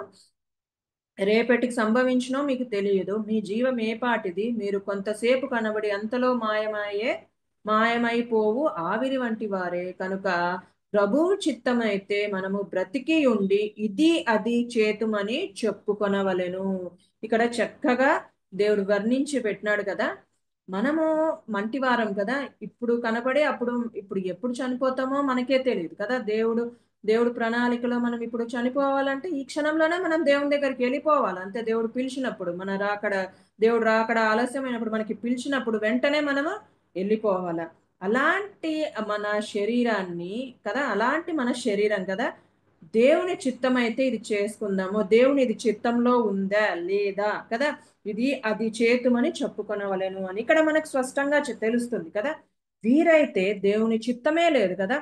రేపటికి సంభవించినో మీకు తెలియదు, మీ జీవం ఏ పాటిది, మీరు కొంతసేపు కనబడి అంతలో మాయమైపోవు ఆవిరి వంటి వారే. కనుక ప్రభువు చిత్తమైతే మనము బ్రతికి ఉండి ఇది అది చేతుమని చెప్పుకొనవలెను. ఇక్కడ చక్కగా దేవుడు వర్ణించి పెట్టినాడు కదా. మనము మంటివారం కదా, ఇప్పుడు కనబడే ఇప్పుడు ఎప్పుడు చనిపోతామో మనకే తెలియదు కదా. దేవుడు ప్రణాళికలో మనం ఇప్పుడు చనిపోవాలంటే ఈ క్షణంలోనే మనం దేవుని దగ్గరికి వెళ్ళిపోవాలి అంతే. దేవుడు పిలిచినప్పుడు దేవుడు రాకడ ఆలస్యమైనప్పుడు మనకి పిలిచినప్పుడు వెంటనే మనము వెళ్ళిపోవాలా. అలాంటి మన శరీరాన్ని కదా, అలాంటి మన శరీరం కదా, దేవుని చిత్తం అయితే ఇది చేసుకుందాము, దేవుని ఇది చిత్తంలో ఉందా లేదా కదా, ఇది అది చేతుమని చెప్పుకొనవలెను అని ఇక్కడ మనకు స్పష్టంగా తెలుస్తుంది కదా. వీరైతే దేవుని చిత్తమే లేదు కదా.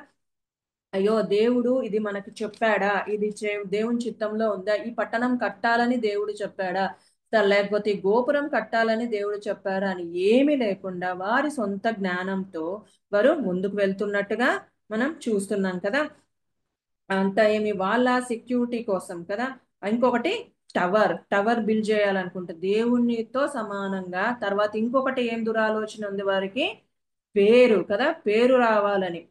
అయ్యో దేవుడు ఇది మనకి చెప్పాడా, ఇది దేవుని చిత్తంలో ఉందా, ఈ పట్టణం కట్టాలని దేవుడు చెప్పాడా, లేకపోతే ఈ గోపురం కట్టాలని దేవుడు చెప్పాడా అని ఏమీ లేకుండా వారి సొంత జ్ఞానంతో వారు ముందుకు వెళ్తున్నట్టుగా మనం చూస్తున్నాం కదా. అంతా ఏమి వాళ్ళ సెక్యూరిటీ కోసం కదా. ఇంకొకటి టవర్ బిల్డ్ చేయాలనుకుంటే దేవునితో సమానంగా. తర్వాత ఇంకొకటి ఏం దురాలోచన ఉంది వారికి, పేరు కదా, పేరు రావాలని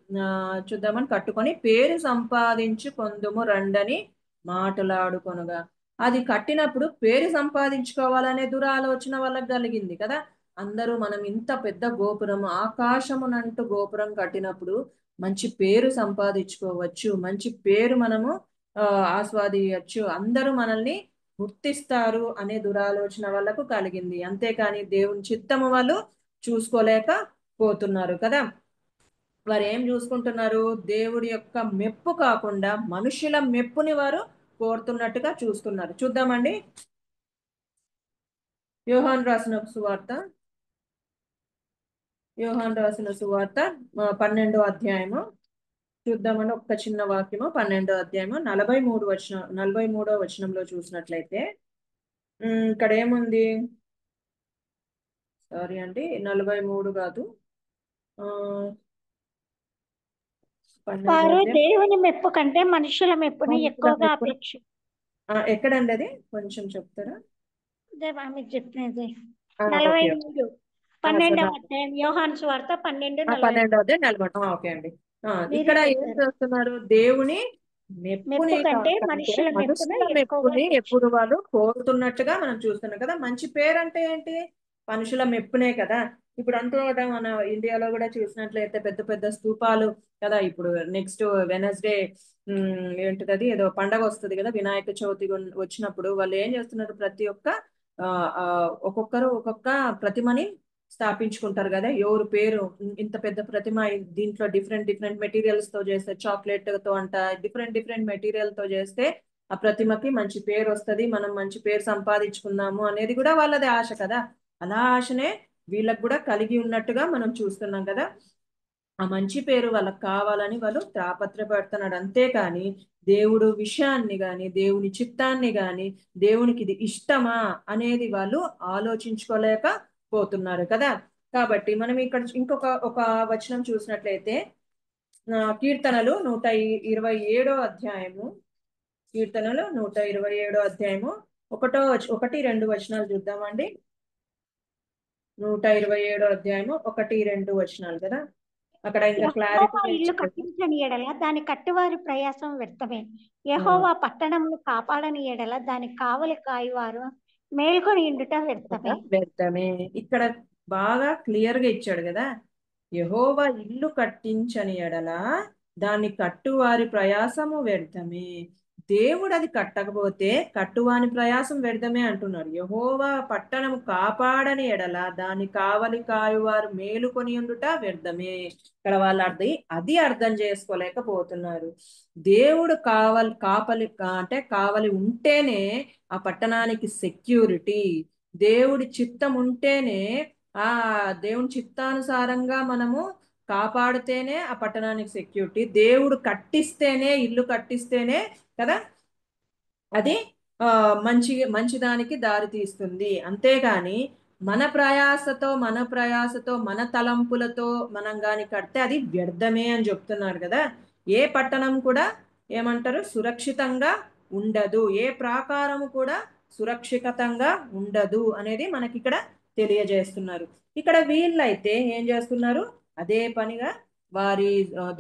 చూద్దామని కట్టుకొని పేరు సంపాదించు కొందుము రండని మాటలాడుకొనుగా. అది కట్టినప్పుడు పేరు సంపాదించుకోవాలనే దురాలోచన వాళ్ళకి కలిగింది కదా. అందరూ మనం ఇంత పెద్ద గోపురం, ఆకాశమునంటూ గోపురం కట్టినప్పుడు మంచి పేరు సంపాదించుకోవచ్చు, మంచి పేరు మనము ఆస్వాదించచ్చు, అందరూ మనల్ని గుర్తిస్తారు అనే దురాలోచన వాళ్ళకు కలిగింది. అంతేకాని దేవుని చిత్తము వాళ్ళు చూసుకోలేక పోతున్నారు కదా. వారు ఏం చూసుకుంటున్నారు, దేవుడి యొక్క మెప్పు కాకుండా మనుషుల మెప్పుని వారు కోరుతున్నట్టుగా చూస్తున్నారు. చూద్దామండి, యోహాను రాసిన సువార్త 12వ అధ్యాయము చూద్దామని ఒక్క చిన్న వాక్యము. 12వ అధ్యాయము 43వ వచనంలో చూసినట్లయితే ఇక్కడ ఏముంది, సారీ అండి 43 కాదు, 12వ వారు అధ్యాయం దేవుని మెప్పు కంటే మనుషుల మెప్పుని మనుషుల ఎక్కువగా మెప్పున ఎక్కడండి అది కొంచెం చెప్తారా. ఆమె చెప్పినది ఓకే 43 12వ అధ్యాయం యోహాను సువార్త 12:43. 12వ అధ్యాయం 43. ఓకే అండి. ఇక్కడ మీరే ఏం చెప్పారు, చేస్తున్నారు, దేవుని మెప్పుని మెప్పు కంటే కంటే మనుషుల మెప్పును మనుషుల ఎక్కువగా మెప్పుని ఎప్పుడు వాళ్ళు కోరుతున్నట్టుగా మనం చూస్తున్నాం కదా. మంచి పేరు అంటే ఏంటి, మనుషుల మెప్పునే కదా. ఇప్పుడు అంతా మన ఇండియాలో కూడా చూసినట్లయితే పెద్ద పెద్ద స్తూపాలు కదా. ఇప్పుడు నెక్స్ట్ వెనస్డే ఏంటిది, అది ఏదో పండగ వస్తుంది కదా, వినాయక చవితి వచ్చినప్పుడు వాళ్ళు ఏం చేస్తున్నారు, ప్రతి ఒక్క ఒక్కొక్కరు ఒక్కొక్క ప్రతిమని స్థాపించుకుంటారు కదా. ఎవరు పేరు, ఇంత పెద్ద ప్రతిమ, దీంట్లో డిఫరెంట్ డిఫరెంట్ మెటీరియల్స్ తో చేస్తే, చాక్లెట్ తో అంట డిఫరెంట్ డిఫరెంట్ మెటీరియల్ తో చేస్తే ఆ ప్రతిమకి మంచి పేరు వస్తుంది, మనం మంచి పేరు సంపాదించుకుందాము అనేది కూడా వాళ్ళది ఆశ కదా. అలా ఆశనే వీళ్ళకు కూడా కలిగి ఉన్నట్టుగా మనం చూస్తున్నాం కదా. ఆ మంచి పేరు వాళ్ళకి కావాలని వాళ్ళు తాపత్రపడుతున్నాడు. అంతేకాని దేవుడు విషయాన్ని గాని, దేవుని చిత్తాన్ని గాని, దేవునికి ఇది ఇష్టమా అనేది వాళ్ళు ఆలోచించుకోలేకపోతున్నారు కదా. కాబట్టి మనం ఇక్కడ ఒక వచనం చూసినట్లయితే కీర్తనలు 127 అధ్యాయము, కీర్తనలు 127 అధ్యాయము 1-2 వచనాలు చూద్దామండి. 127 అధ్యాయము 1-2 వచనాలు కదా. అక్కడ ఇంకా యెహోవా ఇల్లు క్లారిటీ కట్టించని ఎడల దాని కట్టువారి ప్రయాసం వ్యర్థమే. యెహోవా పట్టణమును కాపాడని ఎడల దాని కావలి కాయువారు మేల్కొని ఇండుట వ్యర్థమే. వ్యర్థమే. ఇక్కడ బాగా క్లియర్ గా ఇచ్చాడు కదా. యెహోవా ఇల్లు కట్టించని ఎడల దాన్ని కట్టువారి ప్రయాసము వ్యర్థమే. దేవుడు అది కట్టకపోతే కట్టువాని ప్రయాసం వ్యర్థమే అంటున్నాడు. యెహోవా పట్టణము కాపాడని ఎడల దాన్ని కావలి కాయువారు మేలుకొని ఉండుట వ్యర్థమే. ఇక్కడ వాళ్ళు అది అర్థం చేసుకోలేకపోతున్నారు. దేవుడు కావలి ఉంటేనే ఆ పట్టణానికి సెక్యూరిటీ. దేవుడి చిత్తం ఉంటేనే, ఆ దేవుని చిత్తానుసారంగా మనము కాపాడితేనే ఆ పట్టణానికి సెక్యూరిటీ. దేవుడు కట్టిస్తేనే, ఇల్లు కట్టిస్తేనే కదా అది మంచిదానికి దారి తీస్తుంది. అంతేగాని మన ప్రయాసతో మన తలంపులతో మనం గాని కడితే అది వ్యర్థమే అని చెప్తున్నారు కదా. ఏ పట్టణం కూడా ఏమంటారు సురక్షితంగా ఉండదు, ఏ ప్రాకారము కూడా సురక్షితంగా ఉండదు అనేది మనకి ఇక్కడ తెలియజేస్తున్నారు. ఇక్కడ వీళ్ళైతే ఏం చేస్తున్నారు, అదే పనిగా వారి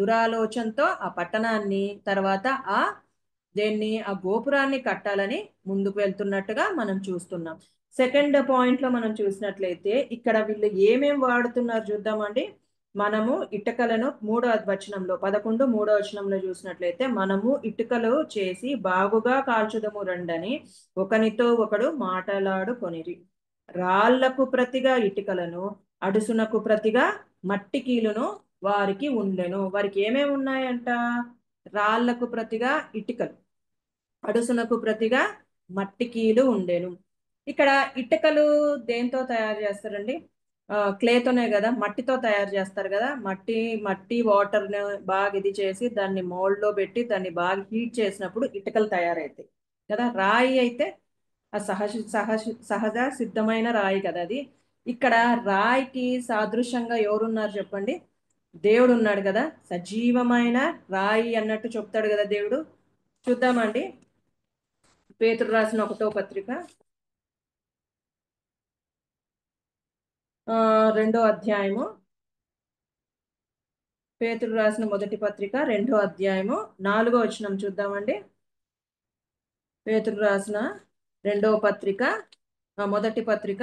దురాలోచనతో ఆ పట్టణాన్ని తర్వాత ఆ గోపురాన్ని కట్టాలని ముందుకు వెళ్తున్నట్టుగా మనం చూస్తున్నాం. సెకండ్ పాయింట్ లో మనం చూసినట్లయితే ఇక్కడ వీళ్ళు ఏమేం వాడుతున్నారు చూద్దామండి. మనము ఇటుకలను 3వ వచనంలో 3వ వచనంలో చూసినట్లయితే, మనము ఇటుకలు చేసి బాగుగా కాల్చుదము రండని ఒకనితో ఒకడు మాటలాడుకొనిరి. రాళ్లకు ప్రతిగా ఇటుకలను, అడుసునకు ప్రతిగా మట్టి కీలును వారికి ఉండెను. వారికి ఏమేమి ఉన్నాయంట, రాళ్లకు ప్రతిగా ఇటుకలు, అడుసునకు ప్రతిగా మట్టి కీలు ఉండేను. ఇక్కడ ఇటుకలు దేంతో తయారు చేస్తారండి, క్లేతోనే కదా, మట్టితో తయారు చేస్తారు కదా. మట్టి వాటర్ని బాగా ఇది చేసి దాన్ని మోల్డ్ లో పెట్టి దాన్ని బాగా హీట్ చేసినప్పుడు ఇటుకలు తయారవుతాయి కదా. రాయి అయితే ఆ సహజ సిద్ధమైన రాయి కదా అది. ఇక్కడ రాయికి సాదృశ్యంగా ఎవరున్నారు చెప్పండి, దేవుడు ఉన్నాడు కదా. సజీవమైన రాయి అన్నట్టు చెప్తాడు కదా దేవుడు. చూద్దామండి, పేతురు రాసిన 1వ పత్రిక 2వ అధ్యాయము. పేతురు రాసిన 1వ పత్రిక 2వ అధ్యాయము 4వ వచనం చూద్దామండి. పేతురు రాసిన 2వ పత్రిక 1వ పత్రిక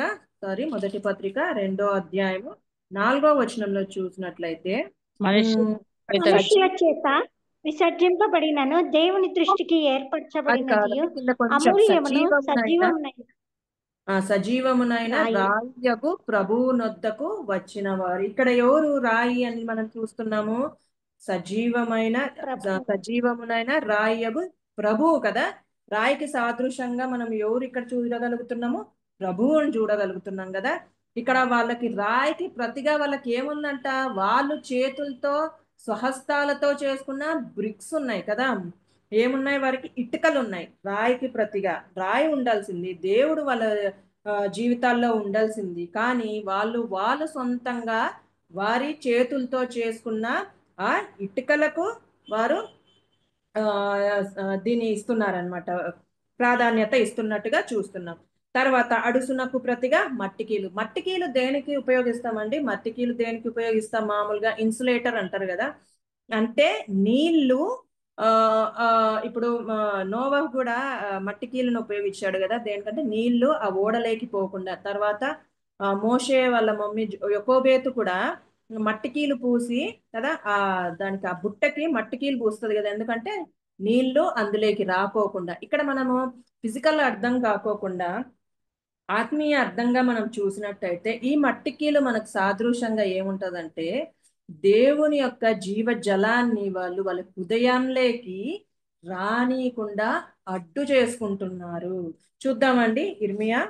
2వ అధ్యాయము 4వ వచనంలో చూసినట్లయితే, మనుషుల చేత విసర్జింపబడినను దేవుని దృష్టికి ఏర్పరచబడినదియు కింద కొంచెం అమూల్యమును సజీవమునైన రాయగు ప్రభువు నొద్దకు వచ్చిన వారు. ఇక్కడ ఎవరు రాయి అని మనం చూస్తున్నాము, సజీవమునైన రాయగు ప్రభువు కదా. రాయికి సాదృశ్యంగా మనం ఎవరు ఇక్కడ చూడగలుగుతున్నాము, ప్రభువుని చూడగలుగుతున్నాం కదా. ఇక్కడ వాళ్ళకి రాయికి ప్రతిగా వాళ్ళకి ఏముందంట, వాళ్ళు చేతులతో స్వహస్తాలతో చేసుకున్న బ్రిక్స్ ఉన్నాయి కదా. ఏమున్నాయి, వారికి ఇటుకలు ఉన్నాయి. రాయికి ప్రతిగా రాయి ఉండాల్సింది, దేవుడు వాళ్ళ జీవితాల్లో ఉండాల్సింది. కానీ వాళ్ళు సొంతంగా వారి చేతులతో చేసుకున్న ఆ ఇటుకలకు వారు దీన్ని ఇస్తున్నారనమాట, ప్రాధాన్యత ఇస్తున్నట్టుగా చూస్తున్నాం. తర్వాత అడుసునకు ప్రతిగా మట్టికీలు దేనికి ఉపయోగిస్తామండి, మట్టికీలు దేనికి ఉపయోగిస్తాం, మామూలుగా ఇన్సులేటర్ అంటారు కదా. అంటే నీళ్లు ఇప్పుడు నోవహు కూడా మట్టికీలను ఉపయోగించాడు కదా. దేనికంటే నీళ్లు ఆ ఓడలేకి పోకుండా. తర్వాత మోషే వాళ్ళ మమ్మీ యొకోబేతు కూడా మట్టికీలు పూసి కదా, దానికి ఆ బుట్టకి మట్టికీలు పూస్తుంది కదా, ఎందుకంటే నీళ్లు అందులోకి రాకోకుండా. ఇక్కడ మనము ఫిజికల్ అర్థం కాకోకుండా ఆత్మీయ అర్థంగా మనం చూసినట్టయితే ఈ మట్టికీలు మనకు సాదృశ్యంగా ఏముంటదంటే, దేవుని యొక్క జీవ జలాన్ని వాళ్ళ హృదయంలోకి రానియకుండా అడ్డు చేసుకుంటున్నారు. చూద్దామండి, ఇర్మియా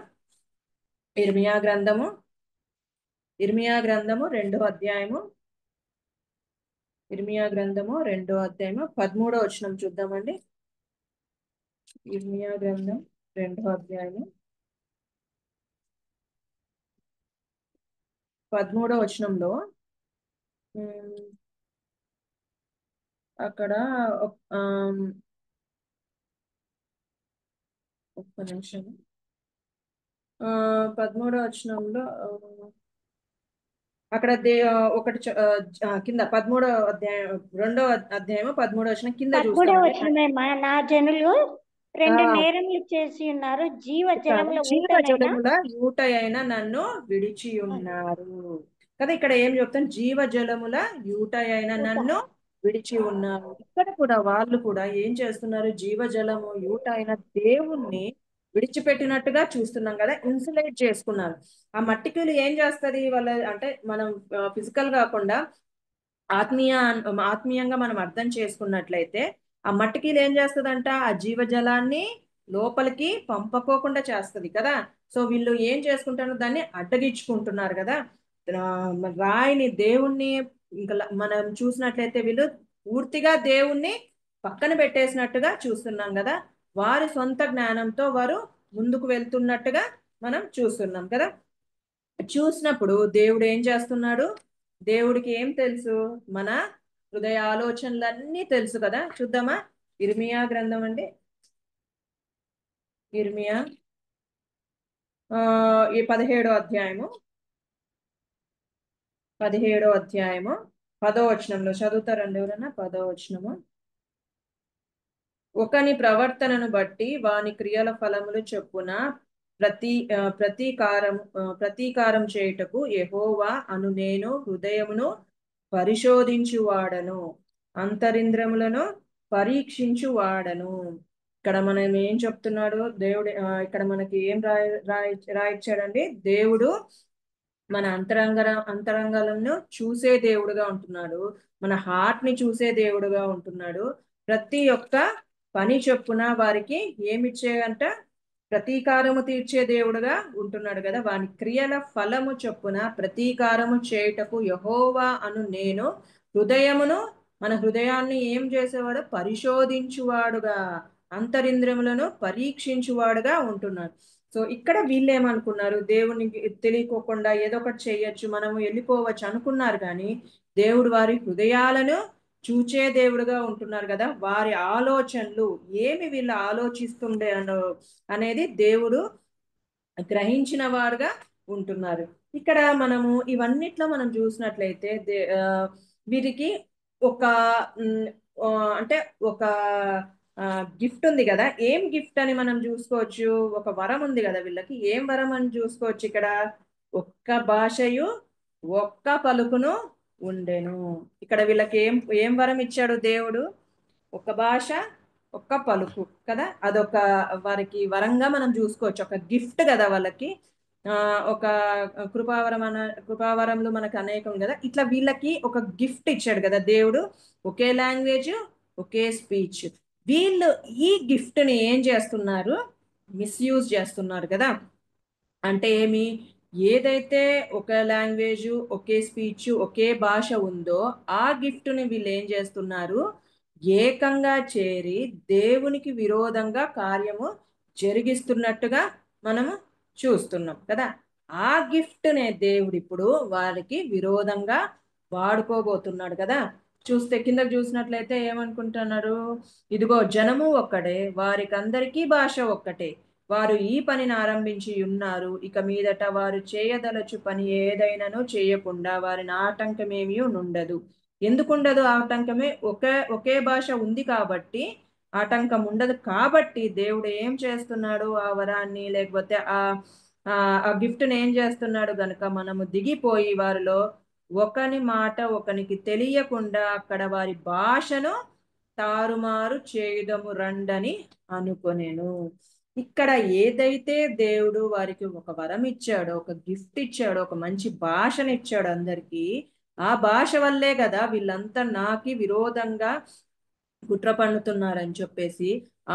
గ్రంథము 2వ అధ్యాయము 13వ వచనం చూద్దామండి. ఇర్మియా గ్రంథం 2వ అధ్యాయము 13వ వచనంలో అక్కడ ఒక్క నిమిషం, 13వ వచనంలో అక్కడ కింద 13వ అధ్యాయం 2వ అధ్యాయము 13వ వచనం కింద 13వ వచనమేమా, నా జనులు 2 నేరములు చేసి ఉన్నారు, జీవజలముల ఊట అయిన నన్ను విడిచి ఉన్నారు కదా. ఇక్కడ ఏం చెప్తాను, జీవజలముల ఊట అయిన నన్ను విడిచి ఉన్నారు. ఇక్కడ కూడా వాళ్ళు కూడా ఏం చేస్తున్నారు, జీవజలము ఊట అయిన దేవుణ్ణి విడిచిపెట్టినట్టుగా చూస్తున్నాం కదా, ఇన్సులేట్ చేసుకున్నారు. ఆ మట్టికీలు ఏం చేస్తుంది వాళ్ళ అంటే, మనం ఫిజికల్ కాకుండా ఆత్మీయంగా మనం అర్థం చేసుకున్నట్లయితే, ఆ మట్టికీలు ఏం చేస్తుందంట, ఆ జీవజలాన్ని లోపలికి పంపకోకుండా చేస్తుంది కదా. సో వీళ్ళు ఏం చేసుకుంటారు, దాన్ని అడ్డగించుకుంటున్నారు కదా. రాయిని దేవుణ్ణి ఇంకా మనం చూసినట్లయితే వీళ్ళు పూర్తిగా దేవుణ్ణి పక్కన పెట్టేసినట్టుగా చూస్తున్నాం కదా. వారి సొంత జ్ఞానంతో వారు ముందుకు వెళ్తున్నట్టుగా మనం చూస్తున్నాం కదా. చూసినప్పుడు దేవుడు ఏం చేస్తున్నాడు? దేవుడికి ఏం తెలుసు? మన హృదయ ఆలోచనలన్నీ తెలుసు కదా. చూద్దామా? ఇర్మియా గ్రంథం అండి. ఇర్మియా ఈ 17వ అధ్యాయము 10వ వచనంలో చదువుతారండి ఎవరన్నా? 10వ వచనము. ఒకని ప్రవర్తనను బట్టి వాని క్రియల ఫలములు చొప్పున ప్రతీకారం చేయుటకు యెహోవా అను నేను హృదయమును పరిశోధించువాడను, అంతరింద్రములను పరీక్షించువాడను. ఇక్కడ మనం ఏం చెప్తున్నాడు దేవుడు? ఇక్కడ మనకి ఏం రాయిచ్చాడండి? దేవుడు మన అంతరంగాలను చూసే దేవుడుగా ఉంటున్నాడు, మన హార్ట్ ని చూసే దేవుడుగా ఉంటున్నాడు. ప్రతి ఒక్క పని చొప్పున వారికి ఏమిచ్చేయంట? ప్రతీకారము తీర్చే దేవుడుగా ఉంటున్నాడు కదా. వాని క్రియల ఫలము చొప్పున ప్రతీకారము చేయుటకు యెహోవా అను నేను హృదయమును, మన హృదయాన్ని ఏం చేసేవాడు? పరిశోధించువాడుగా, అంతరింద్రియములను పరీక్షించువాడుగా ఉంటున్నాడు. సో ఇక్కడ వీళ్ళు ఏమనుకున్నారు? దేవునికి తెలియకోకుండా ఏదో ఒకటి చేయొచ్చు, మనము వెళ్ళిపోవచ్చు అనుకున్నారు. కానీ దేవుడు వారి హృదయాలను చూచే దేవుడుగా ఉంటున్నారు కదా. వారి ఆలోచనలు ఏమి వీళ్ళు ఆలోచిస్తుండే అనేది దేవుడు గ్రహించిన వారుగా ఉంటున్నారు. ఇక్కడ మనము ఇవన్నిట్లో మనం చూసినట్లయితే వీరికి ఒక అంటే ఒక గిఫ్ట్ ఉంది కదా. ఏం గిఫ్ట్ అని మనం చూసుకోవచ్చు? ఒక వరం ఉంది కదా వీళ్ళకి. ఏం వరం అని చూసుకోవచ్చు ఇక్కడ? ఒక్క భాషయు ఒక్క పలుకును ఉండెను. ఇక్కడ వీళ్ళకి ఏం వరం ఇచ్చాడు దేవుడు? ఒక భాష ఒక్క పలుకు కదా. అదొక వారికి వరంగా మనం చూసుకోవచ్చు, ఒక గిఫ్ట్ కదా వాళ్ళకి. ఒక కృపావరంలో మనకు అనేకం కదా. ఇట్లా వీళ్ళకి ఒక గిఫ్ట్ ఇచ్చాడు కదా దేవుడు. ఒకే లాంగ్వేజ్, ఒకే స్పీచ్. వీళ్ళు ఈ గిఫ్ట్ ని ఏం చేస్తున్నారు? మిస్యూజ్ చేస్తున్నారు కదా. అంటే ఏమి? ఏదైతే ఒక లాంగ్వేజ్, ఒకే స్పీచ్, ఒకే భాష ఉందో ఆ గిఫ్ట్ ని వీళ్ళు ఏం చేస్తున్నారు? ఏకంగా చేరి దేవునికి విరోధంగా కార్యము జరిగిస్తున్నట్టుగా మనము చూస్తున్నాం కదా. ఆ గిఫ్ట్ నే దేవుడు ఇప్పుడు వారికి విరోధంగా వాడుకోబోతున్నాడు కదా. కింద చూసినట్లయితే ఏమనుకుంటున్నారు? ఇదిగో జనము ఒక్కడే, వారికి అందరికీ భాష ఒక్కటే, వారు ఈ పనిని ఆరంభించి ఉన్నారు. ఇక మీదట వారు చేయదలచు పని ఏదైనానో చేయకుండా వారిని ఆటంకమేమీ ఉండదు. ఎందుకుండదు ఆటంకమే? ఒకే భాష ఉంది కాబట్టి ఆటంకం ఉండదు. కాబట్టి దేవుడు ఏం చేస్తున్నాడు? ఆ వరాన్ని లేకపోతే ఆ గిఫ్ట్ని ఏం చేస్తున్నాడు గనుక మనము దిగిపోయి వారిలో ఒకని మాట ఒకనికి తెలియకుండా అక్కడ వారి భాషను తారుమారు చేయుదము రండని అనుకొనేను. ఇక్కడ ఏదైతే దేవుడు వారికి ఒక వరం ఇచ్చాడో, ఒక గిఫ్ట్ ఇచ్చాడో, ఒక మంచి భాషను ఇచ్చాడు అందరికీ, ఆ భాష వల్లే కదా వీళ్ళంతా నాకి విరోధంగా కుట్ర పన్నుతున్నారని చెప్పేసి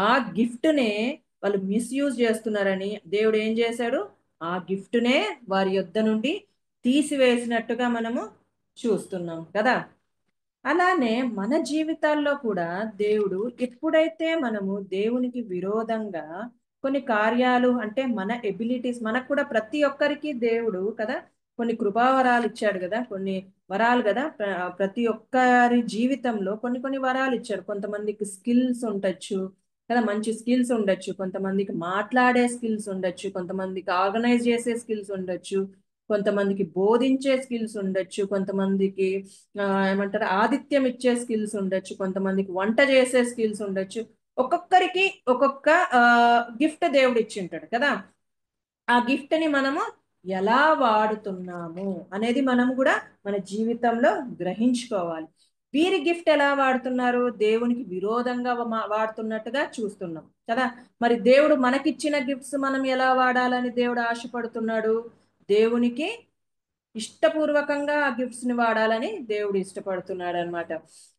ఆ గిఫ్ట్నే వాళ్ళు మిస్యూజ్ చేస్తున్నారని దేవుడు ఏం చేశాడు? ఆ గిఫ్ట్నే వారి యొద్ద నుండి తీసివేసినట్టుగా మనము చూస్తున్నాం కదా. అలానే మన జీవితాల్లో కూడా దేవుడు ఎప్పుడైతే మనము దేవునికి విరోధంగా కొన్ని కార్యాలు, అంటే మన ఎబిలిటీస్, మనకు కూడా ప్రతి ఒక్కరికి దేవుడు కదా కొన్ని కృపావరాలు ఇచ్చాడు కదా, కొన్ని వరాలు కదా. ప్రతి ఒక్కరి జీవితంలో కొన్ని కొన్ని వరాలు ఇచ్చాడు. కొంతమందికి స్కిల్స్ ఉండొచ్చు కదా, మంచి స్కిల్స్ ఉండొచ్చు. కొంతమందికి మాట్లాడే స్కిల్స్ ఉండొచ్చు, కొంతమందికి ఆర్గనైజ్ చేసే స్కిల్స్ ఉండొచ్చు, కొంతమందికి బోధించే స్కిల్స్ ఉండొచ్చు, కొంతమందికి ఏమంటారు ఆతిథ్యం ఇచ్చే స్కిల్స్ ఉండొచ్చు, కొంతమందికి వంట చేసే స్కిల్స్ ఉండొచ్చు. ఒక్కొక్కరికి ఒక్కొక్క గిఫ్ట్ దేవుడు ఇచ్చింటాడు కదా. ఆ గిఫ్ట్ ని మనము ఎలా వాడుతున్నాము అనేది మనం కూడా మన జీవితంలో గ్రహించుకోవాలి. వీరి గిఫ్ట్ ఎలా వాడుతున్నారు? దేవునికి విరోధంగా వాడుతున్నట్టుగా చూస్తున్నాం కదా. మరి దేవుడు మనకిచ్చిన గిఫ్ట్స్ మనం ఎలా వాడాలని దేవుడు ఆశపడుతున్నాడు? దేవునికి ఇష్టపూర్వకంగా ఆ గిఫ్ట్స్ ని వాడాలని దేవుడు ఇష్టపడుతున్నాడు అనమాట.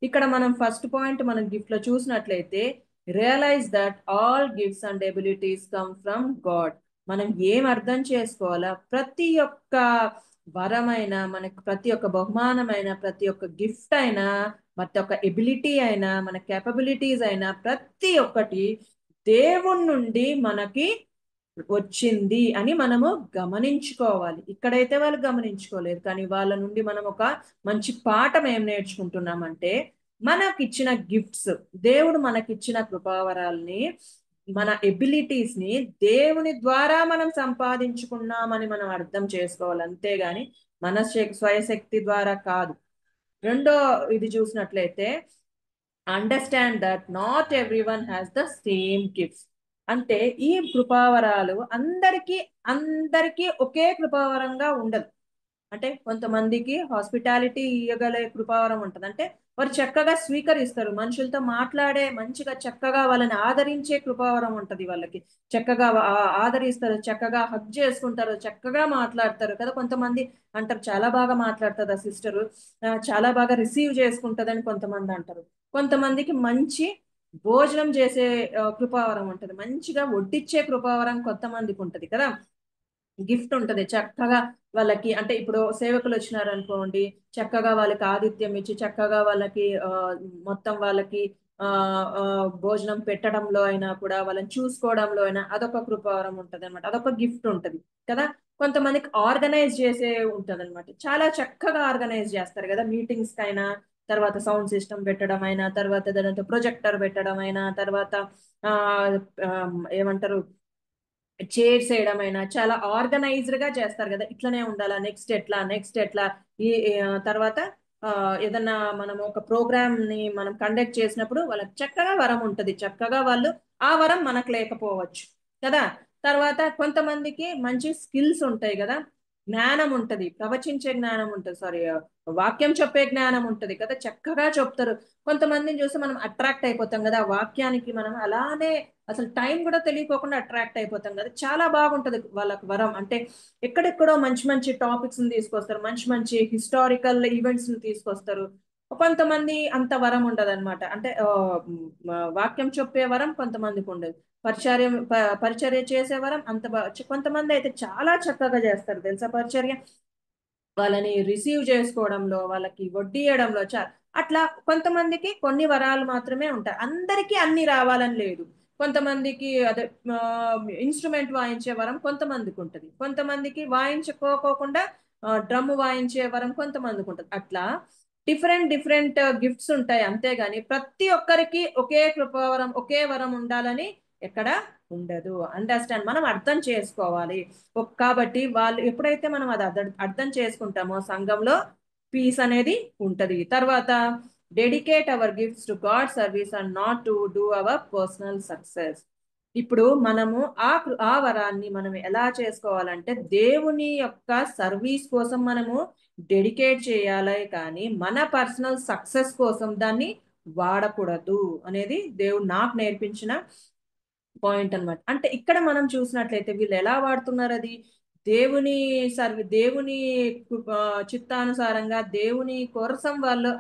ఇక్కడ మనం ఫస్ట్ పాయింట్ మనం గిఫ్ట్ లో చూసినట్లయితే, realise that all gifts and abilities come from God. మనం ఏం అర్థం చేసుకోవాలా? ప్రతి ఒక్క వరమైన, మనకు ప్రతి ఒక్క బహుమానమైన, ప్రతి ఒక్క గిఫ్ట్ అయినా, ప్రతి ఒక్క ఎబిలిటీ అయినా, మన కేపబిలిటీస్ అయినా, ప్రతి ఒక్కటి దేవుని నుండి మనకి వచ్చింది అని మనము గమనించుకోవాలి. ఇక్కడైతే వాళ్ళు గమనించుకోలేదు, కానీ వాళ్ళ నుండి మనం ఒక మంచి పాఠం ఏం నేర్చుకుంటున్నామంటే, మనకిచ్చిన గిఫ్ట్స్, దేవుడు మనకిచ్చిన కృపావరాల్ని, మన ఎబిలిటీస్ ని దేవుని ద్వారా మనం సంపాదించుకున్నామని మనం అర్థం చేసుకోవాలి, అంతేగాని మన స్వయశక్తి ద్వారా కాదు. రెండో ఇది చూసినట్లయితే, understand that not everyone has the same gifts. అంటే ఈ కృపావరాలు అందరికీ ఒకే కృపావరంగా ఉండదు. అంటే కొంతమందికి హాస్పిటాలిటీ ఇవ్వగల కృపావరం ఉంటుంది, అంటే వారు చక్కగా స్వీకరిస్తారు, మనుషులతో మాట్లాడే మంచిగా చక్కగా వాళ్ళని ఆదరించే కృపావరం ఉంటుంది వాళ్ళకి. చక్కగా ఆదరిస్తారు, చక్కగా హగ్ చేసుకుంటారు, చక్కగా మాట్లాడతారు కదా. కొంతమంది అంటారు చాలా బాగా మాట్లాడుతుంది ఆ సిస్టరు, చాలా బాగా రిసీవ్ చేసుకుంటుంది అని కొంతమంది అంటారు. కొంతమందికి మంచి భోజనం చేసే కృపావరం ఉంటుంది, మంచిగా వడ్డిచ్చే కృపావరం కొంతమందికి ఉంటుంది కదా. గిఫ్ట్ ఉంటుంది చక్కగా వాళ్ళకి, అంటే ఇప్పుడు సేవకులు వచ్చినారు అనుకోండి, చక్కగా వాళ్ళకి ఆతిథ్యం ఇచ్చి చక్కగా వాళ్ళకి మొత్తం వాళ్ళకి భోజనం పెట్టడంలో అయినా కూడా, వాళ్ళని చూసుకోవడంలో అయినా అదొక కృపావరం ఉంటుంది అనమాట, అదొక గిఫ్ట్ ఉంటుంది కదా. కొంతమందికి ఆర్గనైజ్ చేసే ఉంటుంది అనమాట, చాలా చక్కగా ఆర్గనైజ్ చేస్తారు కదా, మీటింగ్స్ కైనా, తర్వాత సౌండ్ సిస్టమ్ పెట్టడం అయినా, తర్వాత దాంతో ప్రొజెక్టర్ పెట్టడం అయినా, తర్వాత ఏమంటారు చైర్స్ వేయడమైనా చాలా ఆర్గనైజ్డ్ గా చేస్తారు కదా. ఇట్లనే ఉండాలా, నెక్స్ట్ ఎట్లా ఈ తర్వాత ఏదన్నా మనం ఒక ప్రోగ్రామ్ ని మనం కండక్ట్ చేసినప్పుడు వాళ్ళకి చక్కగా వరం ఉంటుంది, చక్కగా వాళ్ళు ఆ వరం మనకు లేకపోవచ్చు కదా. తర్వాత కొంతమందికి మంచి స్కిల్స్ ఉంటాయి కదా, జ్ఞానం ఉంటది, ప్రవచించే జ్ఞానం ఉంటుంది, సారీ వాక్యం చెప్పే జ్ఞానం ఉంటది కదా, చక్కగా చెప్తారు. కొంతమందిని చూసి మనం అట్రాక్ట్ అయిపోతాం కదా ఆ వాక్యానికి, మనం అలానే అసలు టైం కూడా తెలియకోకుండా అట్రాక్ట్ అయిపోతాం కదా. చాలా బాగుంటది వాళ్ళకి వరం, అంటే ఎక్కడెక్కడో మంచి మంచి టాపిక్స్ ని తీసుకొస్తారు, మంచి మంచి హిస్టారికల్ ఈవెంట్స్ ని తీసుకొస్తారు. కొంతమంది అంత వరం ఉండదు అనమాట, అంటే వాక్యం చెప్పే వరం కొంతమందికి ఉండదు, పరిచర్య చేసే వరం అంత కొంతమంది అయితే చాలా చక్కగా చేస్తారు తెలుసా పరిచర్య. వాళ్ళని రిసీవ్ చేసుకోవడంలో, వాళ్ళకి వడ్డీయడంలో అట్లా కొంతమందికి కొన్ని వరాలు మాత్రమే ఉంటాయి. అందరికీ అన్ని రావాలని లేదు. కొంతమందికి అదే ఇన్స్ట్రుమెంట్ వాయించే వరం కొంతమందికి ఉంటుంది, కొంతమందికి వాయించుకోకుండా డ్రమ్ వాయించే వరం కొంతమందికి ఉంటుంది. అట్లా డిఫరెంట్ గిఫ్ట్స్ ఉంటాయి, అంతేగాని ప్రతి ఒక్కరికి ఒకే కృపావరం ఒకే వరం ఉండాలని ఎక్కడ ఉండదు. అండర్స్టాండ్, మనం అర్థం చేసుకోవాలి. కాబట్టి వాళ్ళు ఎప్పుడైతే మనం అది అర్థం చేసుకుంటామో సంఘంలో పీస్ అనేది ఉంటది. తర్వాత dedicate our gifts to God service and not to do our personal success. ఇప్పుడు మనము ఆ వరాన్ని మనం ఎలా చేసుకోవాలంటే, దేవుని యొక్క సర్వీస్ కోసం మనము డెడికేట్ చేయాలి, కానీ మన పర్సనల్ సక్సెస్ కోసం దాన్ని వాడకూడదు అనేది దేవుడు నాకు నేర్పించిన పాయింట్ అనమాట. అంటే ఇక్కడ మనం చూసినట్లయితే వీళ్ళు ఎలా వాడుతున్నారు అది, దేవుని చిత్తానుసారంగా దేవుని కోసం వాళ్ళు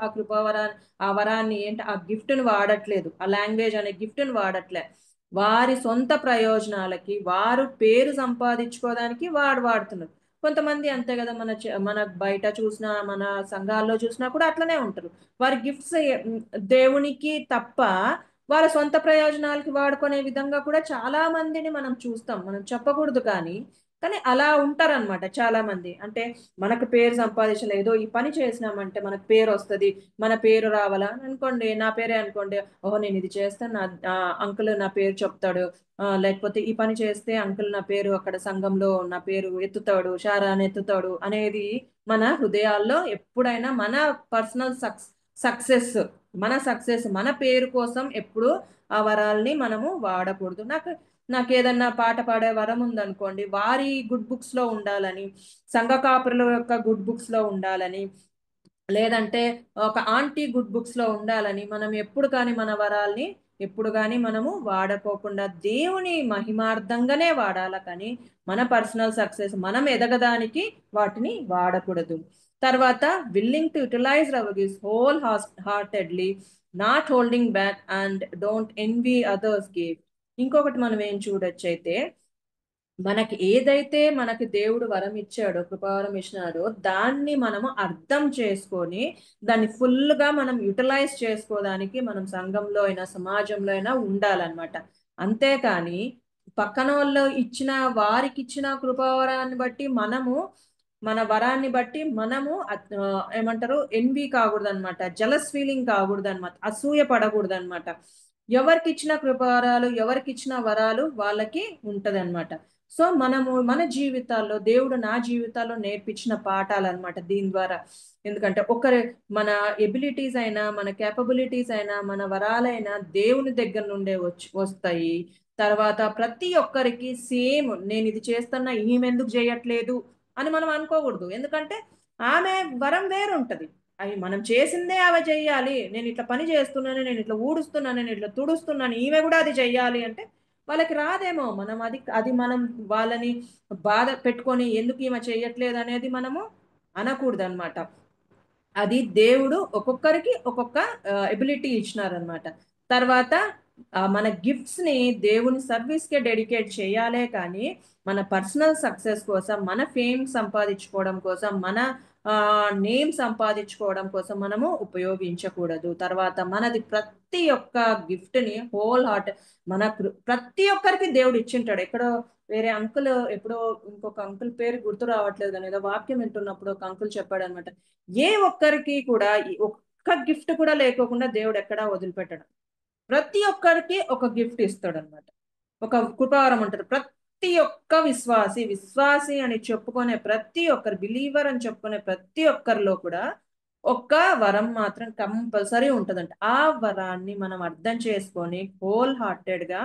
ఆ వరాన్ని ఏంటి ఆ గిఫ్ట్ ని వాడట్లేదు, ఆ లాంగ్వేజ్ అనే గిఫ్ట్ ని వాడట్లే, వారి సొంత ప్రయోజనాలకి, వారు పేరు సంపాదించుకోవడానికి వాడుతున్నారు. కొంతమంది అంతే కదా, మన బయట చూసినా మన సంఘాల్లో చూసినా కూడా అట్లనే ఉంటారు. వారి గిఫ్ట్స్ దేవునికి తప్ప వాళ్ళ సొంత ప్రయోజనాలకి వాడుకునే విధంగా కూడా చాలా మందిని మనం చూస్తాం, మనం చెప్పకూడదు కానీ అలా ఉంటారనమాట చాలా మంది. అంటే మనకు పేరు సంపాదించలేదు, ఈ పని చేసినామంటే మనకు పేరు వస్తుంది, మన పేరు రావాలా అనుకోండి, నా పేరే అనుకోండి, ఓహో నేను ఇది చేస్తాను, నా అంకుల్ నా పేరు చెప్తాడు, లేకపోతే ఈ పని చేస్తే అంకుల్ నా పేరు అక్కడ సంఘంలో నా పేరు ఎత్తుతాడు, షారాని ఎత్తుతాడు అనేది మన హృదయాల్లో ఎప్పుడైనా మన పర్సనల్ సక్సెస్ మన పేరు కోసం ఎప్పుడు ఆ వరాల్ని మనము వాడకూడదు. నాకు ఏదన్నా పాట పాడే వరం ఉందనుకోండి, వారి గుడ్ బుక్స్ లో ఉండాలని, సంఘ కాపురుల యొక్క గుడ్ బుక్స్ లో ఉండాలని, లేదంటే ఒక ఆంటీ గుడ్ బుక్స్ లో ఉండాలని మనం ఎప్పుడు కానీ మన వరాల్ని ఎప్పుడు కానీ మనము వాడుకోకుండా దేవుని మహిమార్థంగానే వాడాల, కానీ మన పర్సనల్ సక్సెస్ మనం ఎదగడానికి వాటిని వాడకూడదు. తర్వాత willing to utilise our gifts whole heartedly, not holding back and don't envy others gift. ఇంకొకటి మనం ఏం చూడొచ్చు అయితే, మనకి దేవుడు వరం ఇచ్చాడో, కృపావరం ఇచ్చినాడో, దాన్ని మనము అర్థం చేసుకొని దాన్ని ఫుల్ గా మనం యూటిలైజ్ చేసుకోవడానికి మనం సంఘంలో అయినా సమాజంలో అయినా ఉండాలన్నమాట. అంతేకాని పక్కన వాళ్ళు ఇచ్చిన వారికి ఇచ్చిన కృపావరాన్ని బట్టి మనము మన వరాన్ని బట్టి మనము ఏమంటారు ఎన్వి కాకూడదు అనమాట, జలస్ ఫీలింగ్ కాకూడదు అనమాట, అసూయ పడకూడదు అనమాట. ఎవరికి ఇచ్చిన కృపావరాలు ఎవరికి ఇచ్చిన వరాలు వాళ్ళకి ఉంటది అనమాట. సో మనము మన జీవితాల్లో దేవుడు నా జీవితాల్లో నేర్పించిన పాఠాలు అనమాట దీని ద్వారా. ఎందుకంటే మన ఎబిలిటీస్ అయినా మన కేపబిలిటీస్ అయినా మన వరాలైనా దేవుని దగ్గర నుండే వస్తాయి. తర్వాత ప్రతి ఒక్కరికి సేమ్ నేను ఇది చేస్తున్నా ఈమె ఎందుకు చేయట్లేదు అని మనం అనుకోకూడదు. ఎందుకంటే ఆమె వరం వేరుంటది, అవి మనం చేసిందే ఆమె చెయ్యాలి. నేను ఇట్లా పని చేస్తున్నాను, నేను ఇట్లా ఊడుస్తున్నాను, నేను ఇట్లా తుడుస్తున్నాను, ఈమె కూడా అది చెయ్యాలి అంటే వాళ్ళకి రాదేమో. మనం అది మనం వాళ్ళని బాధ పెట్టుకొని ఎందుకు ఈమె చెయ్యట్లేదు అనేది మనము అనకూడదు అనమాట. అది దేవుడు ఒక్కొక్కరికి ఒక్కొక్క ఎబిలిటీ ఇచ్చినారనమాట. తర్వాత మన గిఫ్ట్స్ ని దేవుని సర్వీస్ కే డెడికేట్ చేయాలే కానీ మన పర్సనల్ సక్సెస్ కోసం, మన ఫేమ్ సంపాదించుకోవడం కోసం, మన నేమ్ సంపాదించుకోవడం కోసం మనము ఉపయోగించకూడదు. తర్వాత మనది ప్రతి ఒక్క గిఫ్ట్ ని హోల్ హార్ట్ ప్రతి ఒక్కరికి దేవుడు ఇచ్చింటాడు. ఎక్కడో వేరే అంకుల్ ఎప్పుడో ఇంకొక అంకుల్ పేరు గుర్తు రావట్లేదు కానీ ఏదో వాక్యం వింటున్నప్పుడు ఒక అంకుల్ చెప్పాడు అనమాట, ఏ ఒక్కరికి కూడా ఒక్క గిఫ్ట్ కూడా లేకోకుండా దేవుడు ఎక్కడా వదిలిపెట్టడం. ప్రతి ఒక్కరికి ఒక గిఫ్ట్ ఇస్తాడు అనమాట, ఒక కృపావరం అంటారు. ప్రతి ఒక్క విశ్వాసి అని చెప్పుకునే ప్రతి ఒక్కరు, బిలీవర్ అని చెప్పుకునే ప్రతి ఒక్కరిలో కూడా ఒక్క వరం మాత్రం కంపల్సరీ ఉంటుందంట. ఆ వరాన్ని మనం అర్థం చేసుకొని హోల్ హార్టెడ్ గా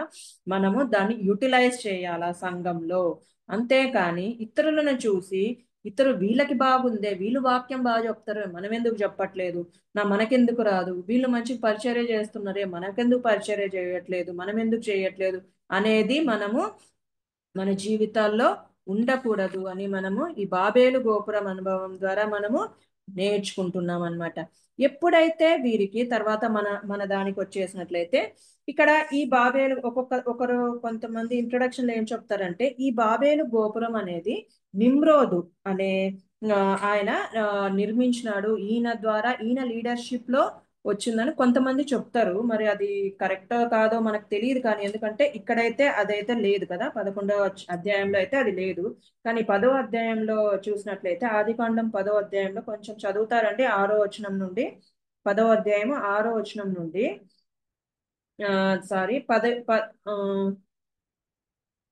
మనము దాన్ని యూటిలైజ్ చేయాలా సంఘంలో. అంతేకాని ఇతరులను చూసి వీళ్ళకి బాగుందే, వీళ్ళు వాక్యం బాగా చెప్తారు, మనం ఎందుకు చెప్పట్లేదు, మనకెందుకు రాదు, వీళ్ళు మంచి పరిచర్య చేస్తున్నారే మనకెందుకు పరిచర్య చేయట్లేదు, మనం ఎందుకు చేయట్లేదు అనేది మనము మన జీవితాల్లో ఉండకూడదు అని మనము ఈ బాబేలు గోపురం అనుభవం ద్వారా మనము నేర్చుకుంటున్నాం అన్నమాట. ఎప్పుడైతే వీరికి తర్వాత మన దానికి వచ్చేసినట్లయితే ఇక్కడ ఈ బాబేలు కొంతమంది ఇంట్రొడక్షన్ లో ఏం చెప్తారంటే ఈ బాబేలు గోపురం అనేది నిమ్రోదు అనే ఆయన నిర్మించినాడు, ఈయన ద్వారా ఈయన లీడర్షిప్ లో వచ్చిందని కొంతమంది చెప్తారు. మరి అది కరెక్టో కాదో మనకు తెలియదు కానీ ఎందుకంటే ఇక్కడైతే అదైతే లేదు కదా, 11వ అధ్యాయంలో అయితే అది లేదు. కానీ 10వ అధ్యాయంలో చూసినట్లయితే ఆదికాండం 10వ అధ్యాయంలో కొంచెం చదువుతారండి. 6వ వచనం నుండి 10వ అధ్యాయము 6వ వచనం నుండి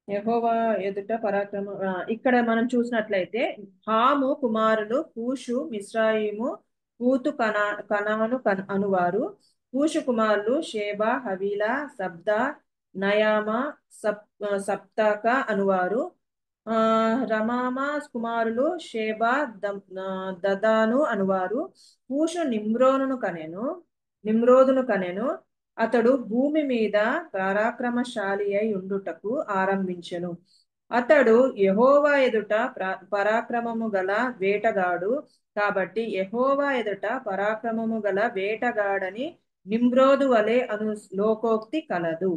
యెహోవా ఎదుట పరాక్రమ ఇక్కడ మనం చూసినట్లయితే హాము కుమారులు కూషు, మిస్రాయిము, పూతు, కనాను అనువారు. కూషు కుమారులు షేబా, హవీలా, సబ్దా, నయామా, సప్తాక అనువారు. రమామా కుమారులు షేబా, దదాను అనువారు. కూషు నిమ్రోదును కనెను. అతడు భూమి మీద పరాక్రమశాలి అయి ఉండుటకు ఆరంభించెను. అతడు యెహోవా ఎదుట పరాక్రమము గల వేటగాడు కాబట్టి యెహోవా ఎదుట పరాక్రమము గల వేటగాడని నిమ్రోదు వలె అను లోకోక్తి కలదు.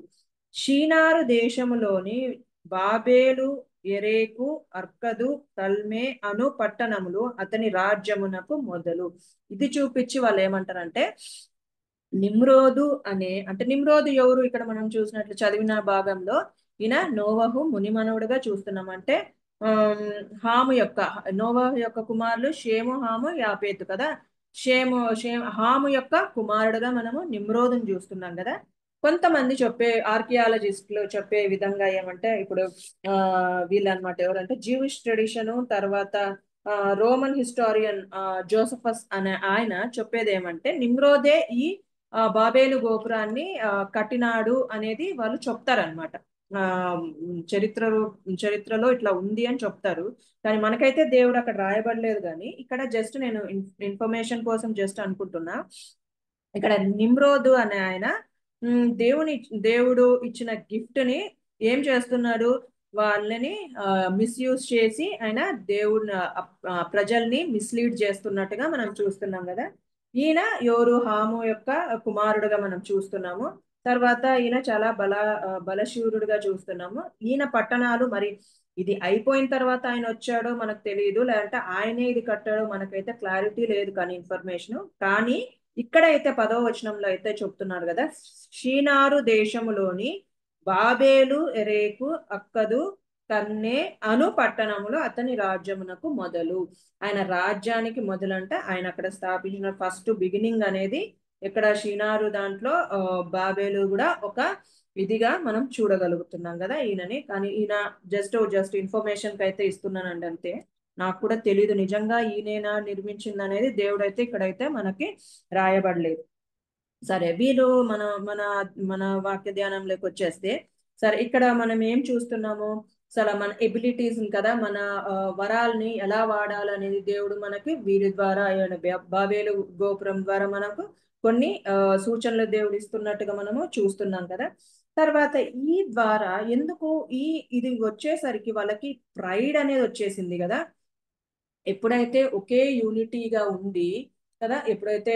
షీనారు దేశములోని బాబేలు, ఎరేకు, అర్కదు, కల్మే అను పట్టణములు అతని రాజ్యమునకు మొదలు. ఇది చూపించి వాళ్ళు ఏమంటారంటే నిమ్రోదు అంటే నిమ్రోదు ఎవరు? ఇక్కడ మనం చూసినట్లు చదివిన భాగంలో ఈయన నోవహు మునిమనుడుగా చూస్తున్నాం. అంటే నోవహు యొక్క కుమారులు షేము, హాము, యాపేతు కదా. హాము యొక్క కుమారుడుగా మనము నిమ్రోదుని చూస్తున్నాం కదా. కొంతమంది ఆర్కియాలజిస్టులు చెప్పే విధంగా ఏమంటే ఇప్పుడు వీళ్ళనమాట ఎవరంటే జీవిష్ ట్రెడిషను, తర్వాత రోమన్ హిస్టారియన్ జోసఫస్ అనే ఆయన చెప్పేది ఏమంటే నిమ్రోదే ఈ బాబేలు గోపురాన్ని కట్టినాడు అనేది వాళ్ళు చెప్తారనమాట. చరిత్రలో ఇట్లా ఉంది అని చెప్తారు. కానీ మనకైతే దేవుడు అక్కడ రాయబడలేదు. కానీ ఇక్కడ జస్ట్ నేను ఇన్ఫర్మేషన్ కోసం జస్ట్ అనుకుంటున్నా. ఇక్కడ నిమ్రోదు అనే ఆయన దేవుడు ఇచ్చిన గిఫ్ట్ ని ఏం చేస్తున్నాడు, వాళ్ళని మిస్యూజ్ చేసి ఆయన దేవుడిని ప్రజల్ని మిస్లీడ్ చేస్తున్నట్టుగా మనం చూస్తున్నాం కదా. ఈయన ఎవరు? హాము యొక్క కుమారుడుగా మనం చూస్తున్నాము. తర్వాత ఈయన చాలా బలశూరుడుగా చూస్తున్నాము. ఈయన పట్టణాలు మరి ఇది అయిపోయిన తర్వాత ఆయన వచ్చాడో మనకు తెలియదు, లేదంటే ఆయనే ఇది కట్టాడో మనకైతే క్లారిటీ లేదు కానీ ఇన్ఫర్మేషన్. కానీ ఇక్కడ అయితే 10వ వచనంలో అయితే చెప్తున్నారు కదా, షీనారు దేశములోని బాబేలు ఎరేకు అక్కదు కన్నే అను పట్టణములు అతని రాజ్యమునకు మొదలు. ఆయన రాజ్యానికి మొదలంటే ఆయన అక్కడ స్థాపించిన ఫస్ట్ బిగినింగ్ అనేది ఇక్కడ షినారు దాంట్లో బాబేలు కూడా ఒక ఇదిగా మనం చూడగలుగుతున్నాం కదా ఈయనని. కానీ ఈయన జస్ట్ ఇన్ఫర్మేషన్ కి అయితే ఇస్తున్నానండి అంతే. నాకు కూడా తెలియదు నిజంగా ఈయన నిర్మించింది అనేది దేవుడైతే ఇక్కడైతే మనకి రాయబడలేదు. సరే వీళ్ళు మన మన మన వాక్య ధ్యానంలోకి వచ్చేస్తే సరే ఇక్కడ మనం ఏం చూస్తున్నాము, సరే మన ఎబిలిటీస్ కదా, మన వరాల్ని ఎలా వాడాలనేది దేవుడు మనకి వీరి ద్వారా బాబేలు గోపురం ద్వారా మనకు కొన్ని సూచనలు దేవుడు ఇస్తున్నట్టుగా మనము చూస్తున్నాం కదా. తర్వాత ఈ ద్వారా ఎందుకు ఇది వచ్చేసరికి వాళ్ళకి ప్రైడ్ అనేది వచ్చేసింది కదా. ఎప్పుడైతే ఒకే యూనిటీగా ఉండి కదా, ఎప్పుడైతే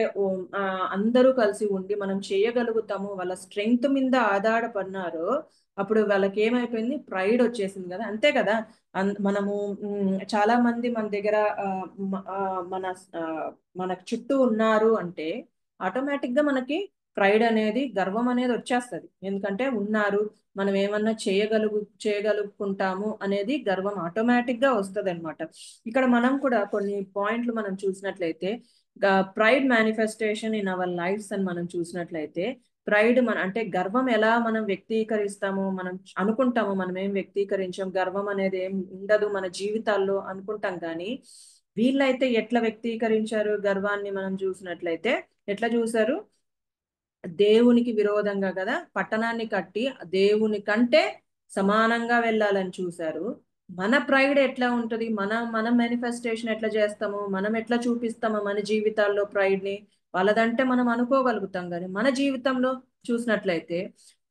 అందరూ కలిసి ఉండి మనం చేయగలుగుతామో వాళ్ళ స్ట్రెంగ్త్ మీద ఆధారపడినారో అప్పుడు వాళ్ళకి ఏమైపోయింది, ప్రైడ్ వచ్చేసింది కదా. అంతే కదా, మనము చాలా మంది మన దగ్గర మన మన చుట్టూ ఉన్నారు అంటే ఆటోమేటిక్ గా మనకి ప్రైడ్ అనేది గర్వం అనేది వచ్చేస్తుంది. ఎందుకంటే ఉన్నారు, మనం ఏమన్నా చేయగలుగుకుంటాము అనేది గర్వం ఆటోమేటిక్ గా వస్తుంది అనమాట. ఇక్కడ మనం కూడా కొన్ని పాయింట్లు మనం చూసినట్లయితే pride manifestation in our lives అని మనం చూసినట్లయితే ప్రైడ్ అంటే గర్వం ఎలా మనం వ్యక్తీకరిస్తామో మనం అనుకుంటాము, మనం ఏం వ్యక్తీకరించాం, గర్వం అనేది ఏం ఉండదు మన జీవితాల్లో అనుకుంటాం. కానీ వీళ్ళైతే ఎట్లా వ్యక్తీకరించారు గర్వాన్ని మనం చూసినట్లయితే ఎట్లా చూసారు, దేవునికి విరోధంగా కదా పట్టణాన్ని కట్టి దేవుని కంటే సమానంగా వెళ్ళాలని చూశారు. మన ప్రైడ్ ఎట్లా ఉంటుంది, మన మేనిఫెస్టేషన్ ఎట్లా చేస్తాము, మనం ఎట్లా చూపిస్తాము మన జీవితాల్లో ప్రైడ్ ని, వాళ్ళదంటే మనం అనుకోగలుగుతాం. కానీ మన జీవితంలో చూసినట్లయితే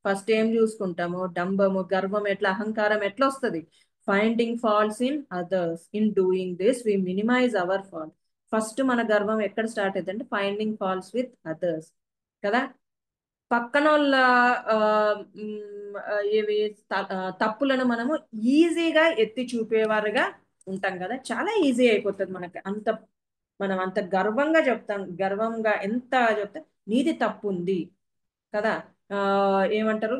ఫస్ట్ ఏం చూసుకుంటాము, డంబము, గర్వం, ఎట్లా అహంకారం ఎట్లా వస్తుంది, finding faults in others, in doing this we minimise our fault. First మన గర్వం ఎక్కడ స్టార్ట్ అవుతుంది అంటే ఫైండింగ్ ఫాల్ట్స్ విత్ అదర్స్ కదా. పక్కన వాళ్ళ ఏవి తప్పులను మనము ఈజీగా ఎత్తి చూపేవారుగా ఉంటాం కదా. చాలా ఈజీ అయిపోతుంది మనకి, మనం అంత గర్వంగా చెప్తాం, గర్వంగా ఎంత చెప్తా నీది తప్పు ఉంది కదా. ఏమంటారు,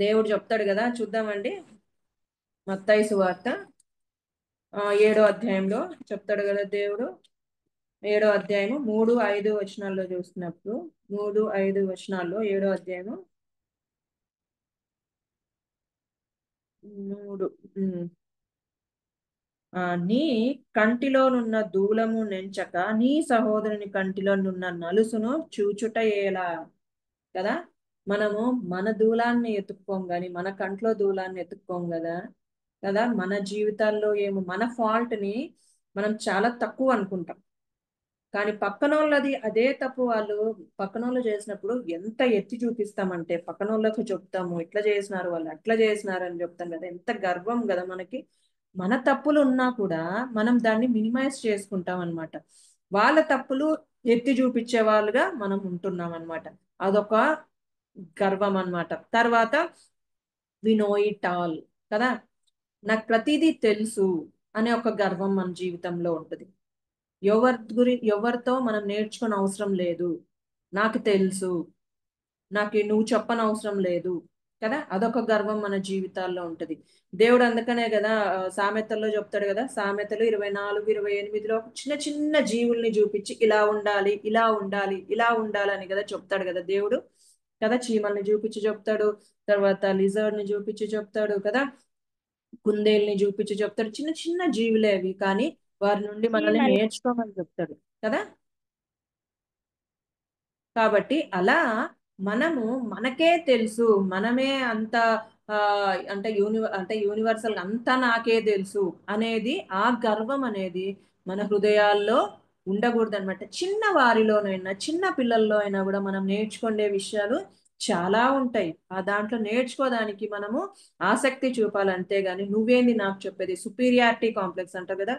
దేవుడు చెప్తాడు కదా, చూద్దామండి మత్తయి సువార్త 7వ అధ్యాయంలో చెప్తాడు కదా దేవుడు. 7వ అధ్యాయము 3-5 వచనాల్లో చూస్తున్నప్పుడు 3-5 వచనాల్లో 7వ అధ్యాయము 3 నీ కంటిలోనున్న దూలము నెంచక నీ సహోదరుని కంటిలోనున్న నలుసును చూచుట ఎలా కదా. మనము మన దూలాన్ని ఎత్తుక్కోం కానీ మన కంట్లో దూలాన్ని ఎత్తుక్కోం కదా. మన జీవితాల్లో ఏమో మన ఫాల్ట్ ని మనం చాలా తక్కువ అనుకుంటాం. కానీ పక్కనోళ్ళది అదే తప్పు వాళ్ళు పక్కనోళ్ళు చేసినప్పుడు ఎంత ఎత్తి చూపిస్తామంటే పక్కనోళ్ళకు చెప్తాము, ఇట్లా చేసినారు వాళ్ళు, అట్లా చేసినారు అని చెప్తాం కదా. ఎంత గర్వం కదా మనకి. మన తప్పులు ఉన్నా కూడా మనం దాన్ని మినిమైజ్ చేసుకుంటాం అనమాట. వాళ్ళ తప్పులు ఎత్తి చూపించే వాళ్ళుగా మనం ఉంటున్నాం అనమాట. అదొక గర్వం అన్నమాట. తర్వాత వి నో ఇట్ ఆల్ కదా, నాకు ప్రతిదీ తెలుసు అనే ఒక గర్వం మన జీవితంలో ఉంటుంది. ఎవరితో మనం నేర్చుకునే అవసరం లేదు, నాకు తెలుసు, నాకు నువ్వు చెప్పనవసరం లేదు కదా. అదొక గర్వం మన జీవితాల్లో ఉంటుంది. దేవుడు అందుకనే కదా సామెతల్లో చెప్తాడు కదా, సామెతలు 24-28లో చిన్న చిన్న జీవుల్ని చూపించి ఇలా ఉండాలి, ఇలా ఉండాలి, ఇలా ఉండాలని కదా చెప్తాడు కదా దేవుడు కదా. చీమల్ని చూపించి చెప్తాడు, తర్వాత లిజర్డ్ ని చూపించి చెప్తాడు కదా, కుందేల్ని చూపించి చెప్తాడు. చిన్న చిన్న జీవులే అవి, కానీ వారి నుండి మనల్ని నేర్చుకోమని చెప్తాడు కదా. కాబట్టి అలా మనము మనకే తెలుసు, మనమే అంత అంటే యూనివర్సల్ అంతా నాకే తెలుసు అనేది ఆ గర్వం అనేది మన హృదయాల్లో ఉండకూడదు అనమాట. చిన్న వారిలోనైనా చిన్న పిల్లల్లో అయినా కూడా మనం నేర్చుకునే విషయాలు చాలా ఉంటాయి. ఆ దాంట్లో నేర్చుకోవడానికి మనము ఆసక్తి చూపాలి. అంతేగాని నువ్వేంది నాకు చెప్పేది, సుపీరియారిటీ కాంప్లెక్స్ అంటారు కదా.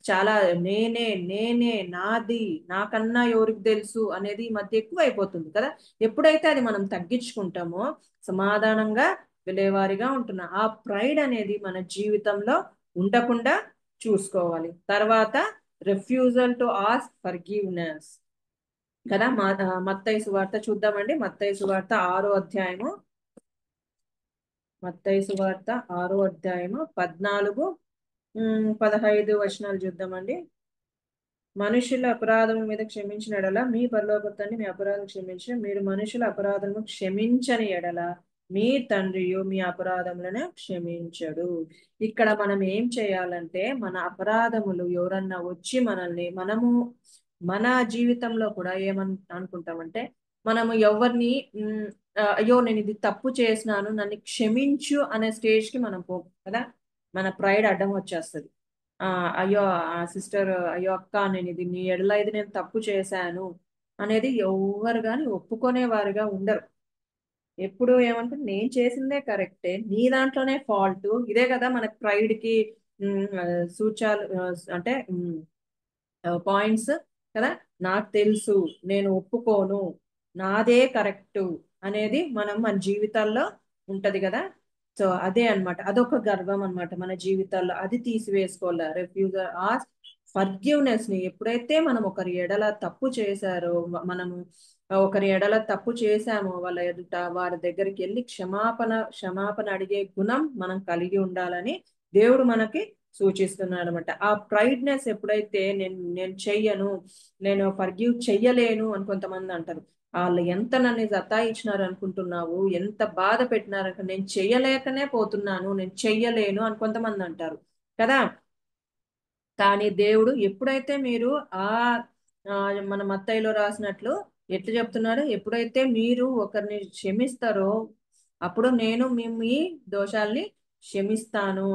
చాలా నేనే నేనే నాది నాకన్నా ఎవరికి తెలుసు అనేది ఈ మధ్య ఎక్కువ అయిపోతుంది కదా. ఎప్పుడైతే అది మనం తగ్గించుకుంటామో సమాధానంగా వెళ్ళేవారిగా ఉంటున్నాం. ఆ ప్రైడ్ అనేది మన జీవితంలో ఉండకుండా చూసుకోవాలి. తర్వాత రిఫ్యూజల్ టు ఆస్క్ ఫర్గివ్నెస్ కదా. మత్తయి సువార్త చూద్దామండి. మత్తయి సువార్త 6వ అధ్యాయము మత్తయి సువార్త 6వ అధ్యాయము 14, 15 వచనాలు చూద్దామండి. మనుషుల అపరాధం మీద క్షమించిన ఎడల మీ పరలోక తండ్రి మీ అపరాధం క్షమించిన, మీరు మనుషుల అపరాధము క్షమించని ఎడల మీ తండ్రియు మీ అపరాధములను క్షమించడు. ఇక్కడ మనం ఏం చేయాలంటే, మన అపరాధములు ఎవరన్నా వచ్చి మనము మన జీవితంలో కూడా అనుకుంటామంటే, మనము ఎవరిని అయ్యో నేను ఇది తప్పు చేసినాను నన్ను క్షమించు అనే స్టేజ్ కి మనం పోం కదా. మన ప్రైడ్ అడ్డం వచ్చేస్తుంది. అయ్యో సిస్టర్, అయ్యో అక్క, నేను ఇది నీ ఎడల ఇది నేను తప్పు చేశాను అనేది ఎవరు కానీ ఒప్పుకునేవారుగా ఉండరు. ఎప్పుడు ఏమంటే నేను చేసిందే కరెక్టే, నీ దాంట్లోనే ఫాల్ట్. ఇదే కదా మనకు ప్రైడ్ కి సూచాలు, అంటే పాయింట్స్ కదా. నాకు తెలుసు, నేను ఒప్పుకోను, నాదే కరెక్ట్ అనేది మన జీవితాల్లో ఉంటది కదా. సో అదే అన్నమాట, అదొక గర్వం అన్నమాట మన జీవితాల్లో. అది తీసివేసుకోవాలి. రిఫ్యూజర్ ఆర్ ఫర్గివ్నెస్ ని ఎప్పుడైతే మనం ఒకరి ఎడల తప్పు చేశారో, మనము ఒకరి ఎడల తప్పు చేశామో వాళ్ళ ఎదుట వారి దగ్గరికి వెళ్ళి క్షమాపణ అడిగే గుణం మనం కలిగి ఉండాలని దేవుడు మనకి సూచిస్తున్నాడు అనమాట. ఆ ప్రైడ్నెస్ ఎప్పుడైతే నేను చెయ్యను, నేను ఫర్గివ్ చెయ్యలేను అని కొంతమంది అంటారు. వాళ్ళు ఎంత నన్ను జతాయించినారు అనుకుంటున్నావు, ఎంత బాధ పెట్టినారంటే నేను చెయ్యలేకనే పోతున్నాను, నేను చెయ్యలేను అని కొంతమంది అంటారు కదా. కానీ దేవుడు ఎప్పుడైతే మీరు మన మత్తయిలో రాసినట్లు ఎట్లా చెప్తున్నాడు, ఎప్పుడైతే మీరు ఒకరిని క్షమిస్తారో అప్పుడు నేను మీ దోషాల్ని క్షమిస్తాను,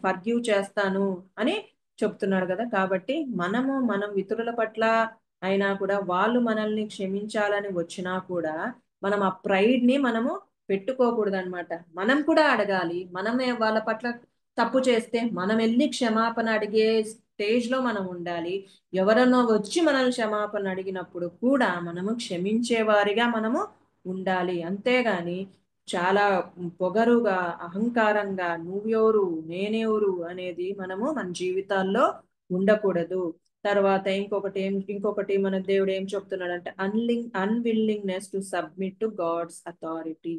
ఫర్గివ్ చేస్తాను అని చెప్తున్నాడు కదా. కాబట్టి మనం ఇతరుల పట్ల అయినా కూడా వాళ్ళు మనల్ని క్షమించాలని వచ్చినా కూడా మనం ఆ ప్రైడ్ ని మనము పెట్టుకోకూడదు అనమాట. మనం కూడా అడగాలి. మనమే వాళ్ళ పట్ల తప్పు చేస్తే మనం వెళ్ళి క్షమాపణ అడిగే స్టేజ్ లో మనం ఉండాలి. ఎవరన్నా వచ్చి మనల్ని క్షమాపణ అడిగినప్పుడు కూడా మనము క్షమించే వారిగా మనము ఉండాలి. అంతేగాని చాలా పొగరుగా, అహంకారంగా నువ్వెవరు నేనెవరు అనేది మన జీవితాల్లో ఉండకూడదు. తర్వాత ఇంకొకటి మన దేవుడు ఏం చెప్తున్నాడంటే, unwillingness to submit to God's authority.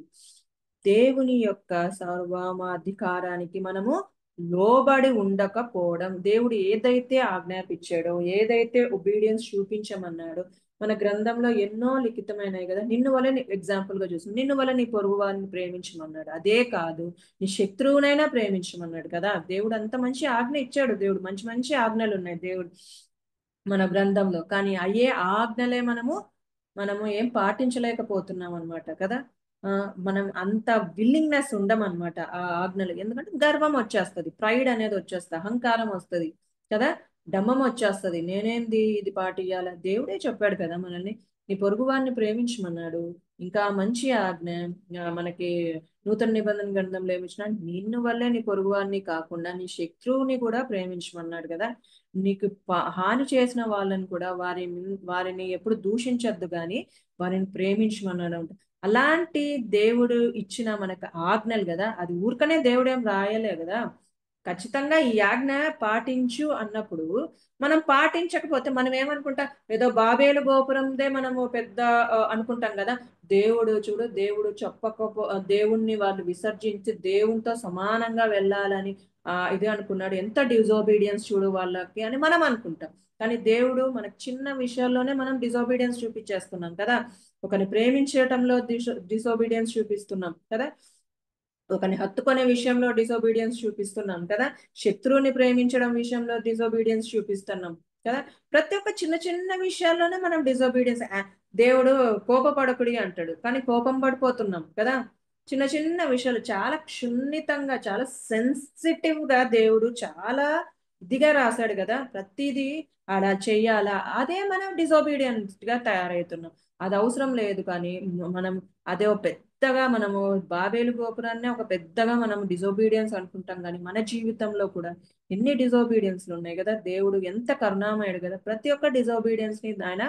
దేవుని యొక్క సర్వాధికారానికి మనము లోబడి ఉండకపోవడం. దేవుడు ఏదైతే ఆజ్ఞాపించాడో, ఏదైతే ఒబీడియన్స్ చూపించమన్నాడో, మన గ్రంథంలో ఎన్నో లిఖితమైనవి కదా. నిన్ను వల్ల ఎగ్జాంపుల్ గా చూసి, నిన్ను వల్ల నీ పొరుగు వారిని ప్రేమించమన్నాడు. అదే కాదు, నీ శత్రువునైనా ప్రేమించమన్నాడు కదా. దేవుడు అంత మంచి ఆజ్ఞ ఇచ్చాడు. దేవుడు మంచి మంచి ఆజ్ఞలు ఉన్నాయి దేవుడు మన గ్రంథంలో. కానీ అయ్యే ఆజ్ఞలే మనము ఏం పాటించలేకపోతున్నాం అనమాట కదా. మనం అంత విల్లింగ్నెస్ ఉండమన్నమాట ఆ ఆజ్ఞలు. ఎందుకంటే గర్వం వచ్చేస్తుంది, ప్రైడ్ అనేది వచ్చేస్తుంది, అహంకారం వస్తుంది కదా, డమ్మం వచ్చేస్తుంది. నేనేంది ఇది పాటియాల, దేవుడే చెప్పాడు కదా మనల్ని నీ పొరుగు వారిని ప్రేమించమన్నాడు. ఇంకా మంచి ఆజ్ఞ మనకి నూతన నిబంధన గ్రంథంలో ఏమిచ్చినా, నిన్ను వల్లే నీ పొరుగు వారిని కాకుండా నీ శత్రువుని కూడా ప్రేమించమన్నాడు కదా. నీకు హాని చేసిన వాళ్ళని కూడా వారిని ఎప్పుడు దూషించద్దు కానీ వారిని ప్రేమించమన్నాడు. అలాంటి దేవుడు ఇచ్చిన మనకు ఆజ్ఞలు కదా. అది ఊరికనే దేవుడు ఏం రాయలే కదా. ఖచ్చితంగా ఈ ఆజ్ఞ పాటించు అన్నప్పుడు మనం పాటించకపోతే మనం ఏమనుకుంటాం, ఏదో బాబేలు గోపురందే మనము పెద్ద అనుకుంటాం కదా. దేవుడు చూడు, దేవుడు దేవుణ్ణి వాళ్ళు విసర్జించి దేవునితో సమానంగా వెళ్ళాలని ఇది అనుకున్నాడు. ఎంత డిజోబీడియన్స్ చూడు వాళ్ళకి అని మనం అనుకుంటాం. కానీ దేవుడు మనకు చిన్న విషయాల్లోనే మనం డిజోబీడియన్స్ చూపించేస్తున్నాం కదా. ఒకరిని ప్రేమించటంలో డిసోబీడియన్స్ చూపిస్తున్నాం కదా. ఒకరిని హత్తుకునే విషయంలో డిసోబీడియన్స్ చూపిస్తున్నాం కదా. శత్రువుని ప్రేమించడం విషయంలో డిసోబీడియన్స్ చూపిస్తున్నాం కదా. ప్రతి ఒక్క చిన్న చిన్న విషయాల్లోనే మనం డిసోబీడియన్స్. దేవుడు కోపపడకుడి అంటాడు, కానీ కోపం పడిపోతున్నాం కదా. చిన్న చిన్న విషయాలు చాలా క్షుణ్ణితంగా, చాలా సెన్సిటివ్ గా దేవుడు చాలా ఇదిగా రాశాడు కదా. ప్రతిదీ అలా చెయ్యాలా, అదే మనం డిసోబీడియన్స్ గా తయారవుతున్నాం. అది అవసరం లేదు. కానీ మనం అదే పెద్దగా మనము బాబేలు గోపురాన్ని ఒక పెద్దగా మనం డిజోబీడియన్స్ అనుకుంటాం. కానీ మన జీవితంలో కూడా ఎన్ని డిజోబీడియన్స్లు ఉన్నాయి కదా. దేవుడు ఎంత కరుణామయుడు కదా. ప్రతి ఒక్క డిజోబీడియన్స్ ని ఆయన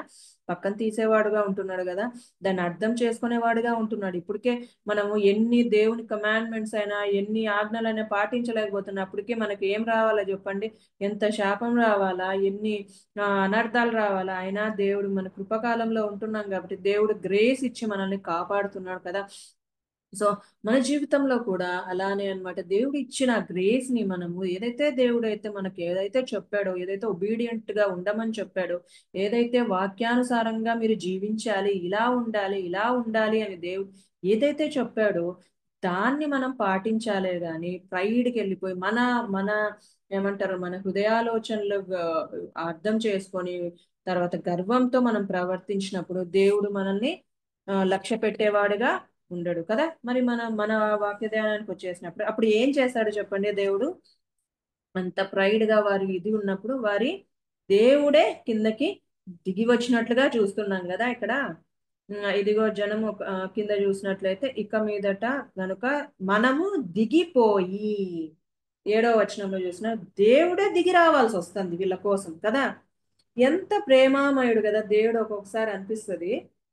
పక్కన తీసేవాడుగా ఉంటున్నాడు కదా. దాన్ని అర్థం చేసుకునేవాడుగా ఉంటున్నాడు. ఇప్పటికే మనము ఎన్ని దేవుని కమాండ్మెంట్స్ అయినా, ఎన్ని ఆజ్ఞలైనా పాటించలేకపోతున్నప్పటికీ మనకి ఏం రావాలా చెప్పండి, ఎంత శాపం రావాలా, ఎన్ని అనర్థాలు రావాలా. అయినా దేవుడు మన కృపకాలంలో ఉంటున్నాం కాబట్టి దేవుడు గ్రేస్ ఇచ్చి మనల్ని కాపాడుతున్నాడు కదా. సో మన జీవితంలో కూడా అలానే అన్నమాట. దేవుడు ఇచ్చిన గ్రేస్ ని మనము ఏదైతే దేవుడైతే మనకి ఏదైతే చెప్పాడో, ఏదైతే ఒబీడియంట్ గా ఉండమని చెప్పాడో, ఏదైతే వాక్యానుసారంగా మీరు జీవించాలి, ఇలా ఉండాలి అని దేవుడు ఏదైతే చెప్పాడో దాన్ని మనం పాటించాలే గాని ప్రైడ్కి వెళ్ళిపోయి మన మన ఏమంటారు మన హృదయాలోచనలు అర్థం చేసుకొని తర్వాత గర్వంతో మనం ప్రవర్తించినప్పుడు దేవుడు మనల్ని లక్ష్య పెట్టేవాడుగా ఉండడు కదా. మరి మన వాక్య ధ్యానానికి వచ్చేసినప్పుడు అప్పుడు ఏం చేశాడు చెప్పండి దేవుడు? అంత ప్రైడ్ గా వారి ఇది ఉన్నప్పుడు వారి దేవుడే కిందకి దిగి వచ్చినట్లుగా చూస్తున్నాం కదా ఇక్కడ. ఇదిగో జనము కింద చూసినట్లయితే ఇక మీదట కనుక మనము దిగిపోయి 7వ వచనంలో చూసిన దేవుడే దిగి రావాల్సి వస్తుంది వీళ్ళ కోసం కదా. ఎంత ప్రేమామయుడు కదా దేవుడు ఒక్కొక్కసారి అనిపిస్తుంది.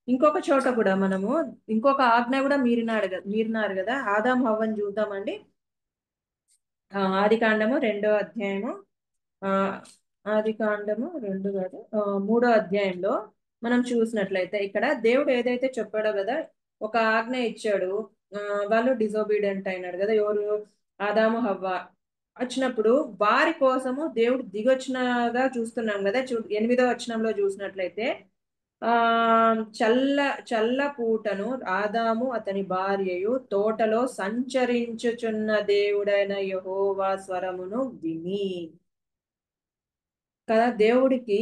ఇంకొక చోట కూడా మనము ఇంకొక ఆజ్ఞ కూడా మీరినారు కదా. ఆదాం హవ్వని చూద్దామండి. ఆది కాండము 2వ అధ్యాయము ఆది కాండము 2 కాదు 3వ అధ్యాయంలో మనం చూసినట్లయితే ఇక్కడ దేవుడు ఏదైతే చెప్పాడో కదా ఒక ఆజ్ఞ ఇచ్చాడు. వాళ్ళు డిజోబీడియంట్ అయినాడు కదా ఎవరు? ఆదాము హవ్వ వచ్చినప్పుడు వారి కోసము దేవుడు దిగొచ్చినగా చూస్తున్నాం కదా. 8వ వచనంలో చూసినట్లయితే చల్ల పూటను ఆదాము అతని భార్యయు తోటలో సంచరించుచున్న దేవుడైన యెహోవా స్వరమును విని కదా. దేవుడికి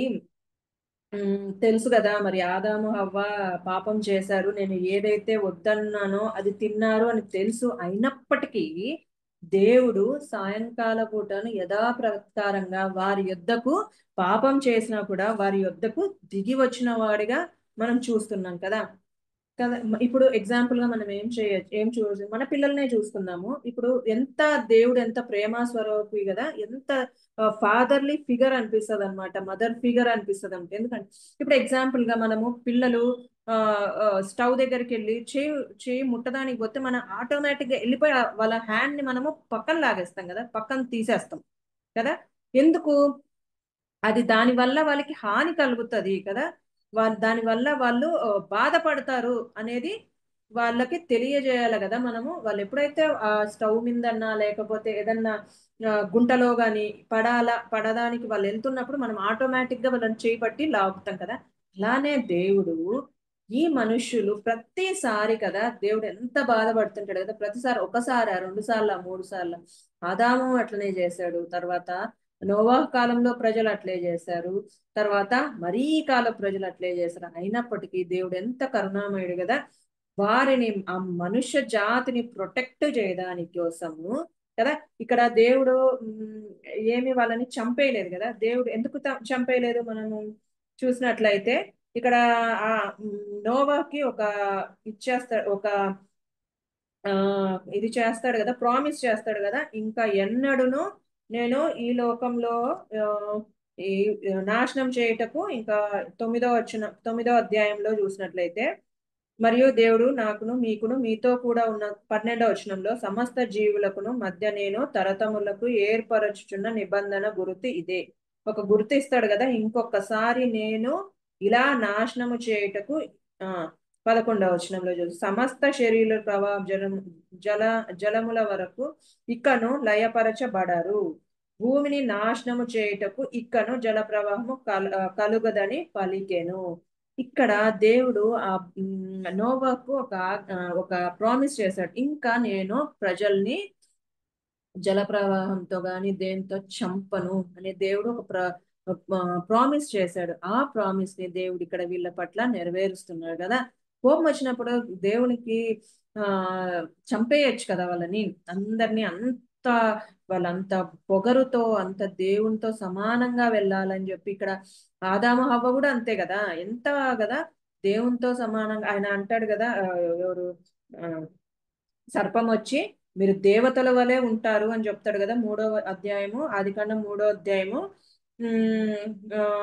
తెలుసు కదా మరి ఆదాము హవ్వ పాపం చేశారు, నేను ఏదైతే వద్దన్నానో అది తిన్నారు అని తెలుసు. అయినప్పటికీ దేవుడు సాయంకాల పూటను యథాప్రకారంగా వారి యొద్దకు పాపం చేసినా కూడా వారి యొద్దకు దిగి వచ్చిన వాడిగా మనం చూస్తున్నాం కదా. ఇప్పుడు ఎగ్జాంపుల్ గా మనం ఏం చూసి మన పిల్లల్నే చూసుకున్నాము. ఇప్పుడు ఎంత దేవుడు ఎంత ప్రేమ స్వరూపి కదా, ఎంత ఫాదర్లీ ఫిగర్ అనిపిస్తుంది అనమాట, మదర్ ఫిగర్ అనిపిస్తుంది అంటే. ఎందుకంటే ఇప్పుడు ఎగ్జాంపుల్ గా మనము పిల్లలు స్టవ్ దగ్గరికి వెళ్ళి చేయి ముట్టడానికి పోతే మనం ఆటోమేటిక్ గా వెళ్ళిపోయి వాళ్ళ హ్యాండ్ ని మనము పక్కన లాగేస్తాం కదా, పక్కన తీసేస్తాం కదా. ఎందుకు? అది దాని వల్ల వాళ్ళకి హాని కలుగుతుంది కదా, దానివల్ల వాళ్ళు బాధపడతారు అనేది వాళ్ళకి తెలియజేయాలి కదా మనము. వాళ్ళు ఎప్పుడైతే ఆ స్టవ్ మీదన్నా లేకపోతే ఏదన్నా గుంటలో గాని పడడానికి వాళ్ళు వెళ్తున్నప్పుడు మనం ఆటోమేటిక్ గా వాళ్ళని చేపట్టి లాగుతాం కదా. అలానే దేవుడు ఈ మనుష్యులు ప్రతిసారి కదా దేవుడు ఎంత బాధపడుతుంటాడు కదా. ప్రతిసారి ఒకసారి 2 సార్లు 3 సార్లు ఆదాము అట్లనే చేశాడు, తర్వాత నోవాహు కాలంలో ప్రజలు అట్లే చేశారు, తర్వాత మరీ కాల ప్రజలు అట్లే చేశారు. అయినప్పటికీ దేవుడు ఎంత కరుణామయుడు కదా, వారిని ఆ మనుష్య జాతిని ప్రొటెక్ట్ చేయడానికి కోసము కదా. ఇక్కడ దేవుడు ఏమి వాళ్ళని చంపేయలేదు కదా. దేవుడు ఎందుకు చంపేయలేదు మనము చూసినట్లయితే ఇక్కడ ఆ నోవాకి ఒక ఇది చేస్తాడు కదా, ప్రామిస్ చేస్తాడు కదా, ఇంకా ఎన్నడూను నేను ఈ లోకంలో ఈ నాశనం చేయుటకు. ఇంకా 9వ అధ్యాయంలో చూసినట్లయితే మరియు దేవుడు నాకును మీకును మీతో కూడా ఉన్న 12వ వచనంలో సమస్త జీవులకును మధ్య నేను తరతములకు ఏర్పరచుచున్న నిబంధన గుర్తు ఇదే. ఒక గుర్తు ఇస్తాడు కదా, ఇంకొకసారి నేను ఇలా నాశనము చేయుటకు 11వ వచనంలో చూసి సమస్త శరీర ప్రవాహ జలముల వరకు ఇక్కను లయపరచబడరు, భూమిని నాశనము చేయుటకు ఇక్కను జల ప్రవాహము కలుగదని పలికెను. ఇక్కడ దేవుడు ఆ నోవాకు ఒక ప్రామిస్ చేశాడు, ఇంకా నేను ప్రజల్ని జల ప్రవాహంతో గాని దేంతో చంపను అనే దేవుడు ఒక ప్రామిస్ చేశాడు. ఆ ప్రామిస్ ని దేవుడు ఇక్కడ వీళ్ళ పట్ల నెరవేరుస్తున్నాడు కదా. కోపం వచ్చినప్పుడు దేవునికి చంపేయచ్చు కదా వాళ్ళని అందరినీ. వాళ్ళంత పొగరుతో అంత దేవునితో సమానంగా వెళ్ళాలని చెప్పి ఇక్కడ ఆదాము హవ్వ కూడా అంతే కదా, ఎంత కదా దేవునితో సమానంగా. ఆయన అంటాడు కదా, ఎవరు సర్పం వచ్చి మీరు దేవతల వలె ఉంటారు అని చెప్తాడు కదా 3వ అధ్యాయము ఆదికాండం 3వ అధ్యాయము.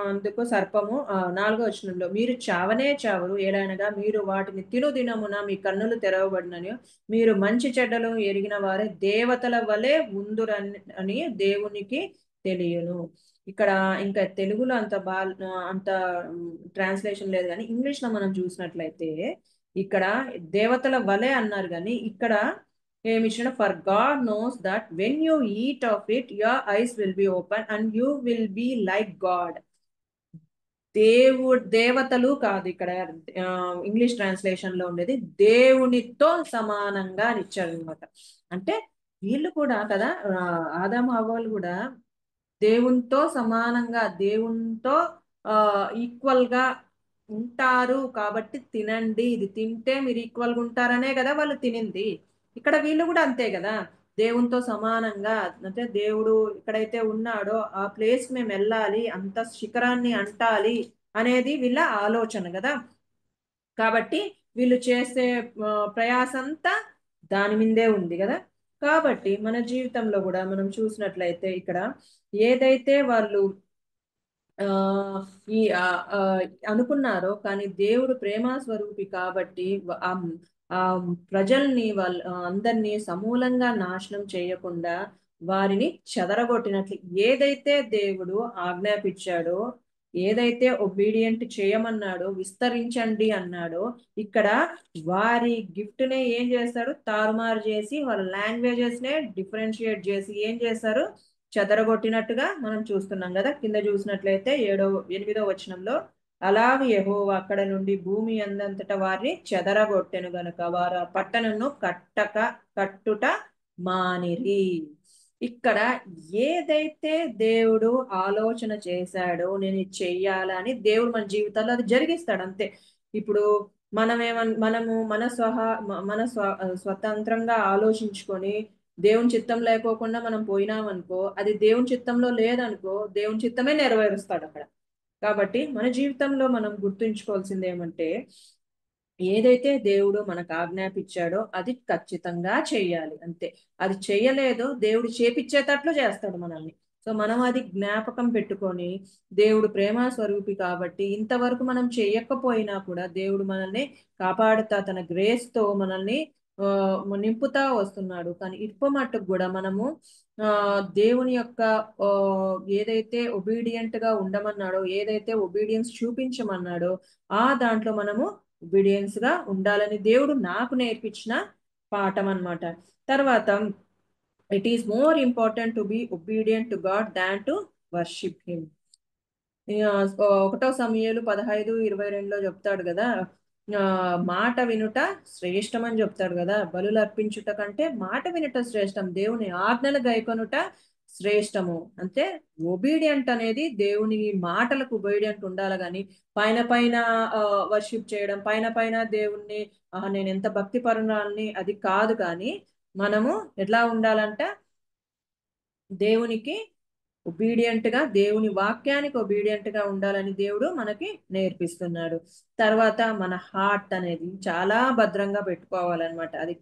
అందుకు సర్పము 4వ వచనంలో మీరు చావనే చావరు, ఏలైనగా మీరు వాటిని తిను దినమున మీ కన్నులు తెరవబడినని మీరు మంచి చెడ్డలు ఎరిగిన వారే దేవతల వలె ఉందురని దేవునికి తెలియను. ఇక్కడ ఇంకా తెలుగులో అంత ట్రాన్స్లేషన్ లేదు కానీ ఇంగ్లీష్ లో మనం చూసినట్లయితే ఇక్కడ దేవతల వలె అన్నారు, కానీ ఇక్కడ ఏమి ఇచ్చిన, for God knows that when you eat of it your eyes will be open and you will be like God. దేవతలు కాదు, ఇక్కడ ఇంగ్లీష్ ట్రాన్స్లేషన్ లో ఉండేది దేవునితో సమానంగా అని ఇచ్చారు అనమాట. అంటే వీళ్ళు కూడా కదా, ఆదాము హవ్వలు కూడా దేవునితో సమానంగా, దేవునితో ఈక్వల్ గా ఉంటారు కాబట్టి తినండి, ఇది తింటే మీరు ఈక్వల్ గా ఉంటారనే కదా వాళ్ళు తినింది. ఇక్కడ వీళ్ళు కూడా అంతే కదా, దేవునితో సమానంగా, అంటే దేవుడు ఎక్కడైతే ఉన్నాడో ఆ ప్లేస్ మేము వెళ్ళాలి, అంత శిఖరాన్ని అంటాలి అనేది వీళ్ళ ఆలోచన కదా. కాబట్టి వీళ్ళు చేసే ప్రయాస అంతా దాని మీదే ఉంది కదా. కాబట్టి మన జీవితంలో కూడా మనం చూసినట్లయితే ఇక్కడ ఏదైతే వాళ్ళు ఈ అనుకున్నారో, కానీ దేవుడు ప్రేమ స్వరూపి కాబట్టి ఆ ప్రజల్ని అందరినీ సమూలంగా నాశనం చేయకుండా వారిని చెదరగొట్టినట్లు, ఏదైతే దేవుడు ఆజ్ఞాపించాడో, ఏదైతే ఒబీడియంట్ చేయమన్నాడో, విస్తరించండి అన్నాడో, ఇక్కడ వారి గిఫ్ట్ నే ఏం చేస్తాడు, తారుమారు చేసి వాళ్ళ లాంగ్వేజెస్ నే డిఫరెన్షియేట్ చేసి ఏం చేస్తారు, చెదరగొట్టినట్టుగా మనం చూస్తున్నాం కదా. కింద చూసినట్లయితే 8వ వచనంలో, అలాగే యెహోవా అక్కడ నుండి భూమి అందంతటా వారిని చెదరగొట్టెను గనుక వారు ఆ పట్టణమును కట్టుట మానిరి. ఇక్కడ ఏదైతే దేవుడు ఆలోచన చేశాడో నేను ఇది చెయ్యాలని, దేవుడు మన జీవితాల్లో అది జరిగిస్తాడు అంతే. ఇప్పుడు మనము మన స్వతంత్రంగా ఆలోచించుకొని దేవుని చిత్తం లేకోకుండా మనం పోయినామనుకో, అది దేవుని చిత్తంలో లేదనుకో, దేవుని చిత్తమే నెరవేరుస్తాడు అక్కడ. కాబట్టి మన జీవితంలో మనం గుర్తుంచుకోవాల్సింది ఏమంటే, ఏదైతే దేవుడు మనకు ఆజ్ఞాపించాడో అది ఖచ్చితంగా చెయ్యాలి అంతే. అది చెయ్యలేదో దేవుడు చేపిచ్చేటట్లు చేస్తాడు మనల్ని. సో మనం అది జ్ఞాపకం పెట్టుకొని, దేవుడు ప్రేమ స్వరూపి కాబట్టి ఇంతవరకు మనం చేయకపోయినా కూడా దేవుడు మనల్ని కాపాడుతా తన గ్రేస్ తో మనల్ని నింపుతా వస్తున్నాడు. కానీ ఇప్పమట్టుకు కూడా మనము దేవుని యొక్క ఏదైతే ఒబీడియంట్ గా ఉండమన్నాడో, ఏదైతే ఒబీడియన్స్ చూపించమన్నాడో ఆ దాంట్లో మనము ఒబీడియన్స్ గా ఉండాలని దేవుడు నాకు నేర్పించిన పాఠం అన్నమాట. తర్వాత it is more important to be obedient to God than to worship him. 1 సమూయేలు 15:22 చెప్తాడు కదా, మాట వినుట శ్రేష్టం అని చెప్తాడు కదా. బలులు అర్పించుట కంటే మాట వినుట శ్రేష్టం, దేవుని ఆజ్ఞలు గైకొనుట శ్రేష్టము. అంటే ఒబీడియంట్ అనేది దేవుని మాటలకు ఒబీడియంట్ ఉండాలి, కానీ పైన పైన వర్షిప్ చేయడం, పైన పైన దేవుణ్ణి నేను ఎంత భక్తి పరుణాలని అది కాదు. కానీ మనము ఎట్లా ఉండాలంట, దేవునికి ఒబీడియంట్ గా, దేవుని వాక్యానికి ఒబీడియంట్ గా ఉండాలని దేవుడు మనకి నేర్పిస్తున్నాడు. తర్వాత మన హార్ట్ అనేది చాలా భద్రంగా పెట్టుకోవాలన్నమాట. అది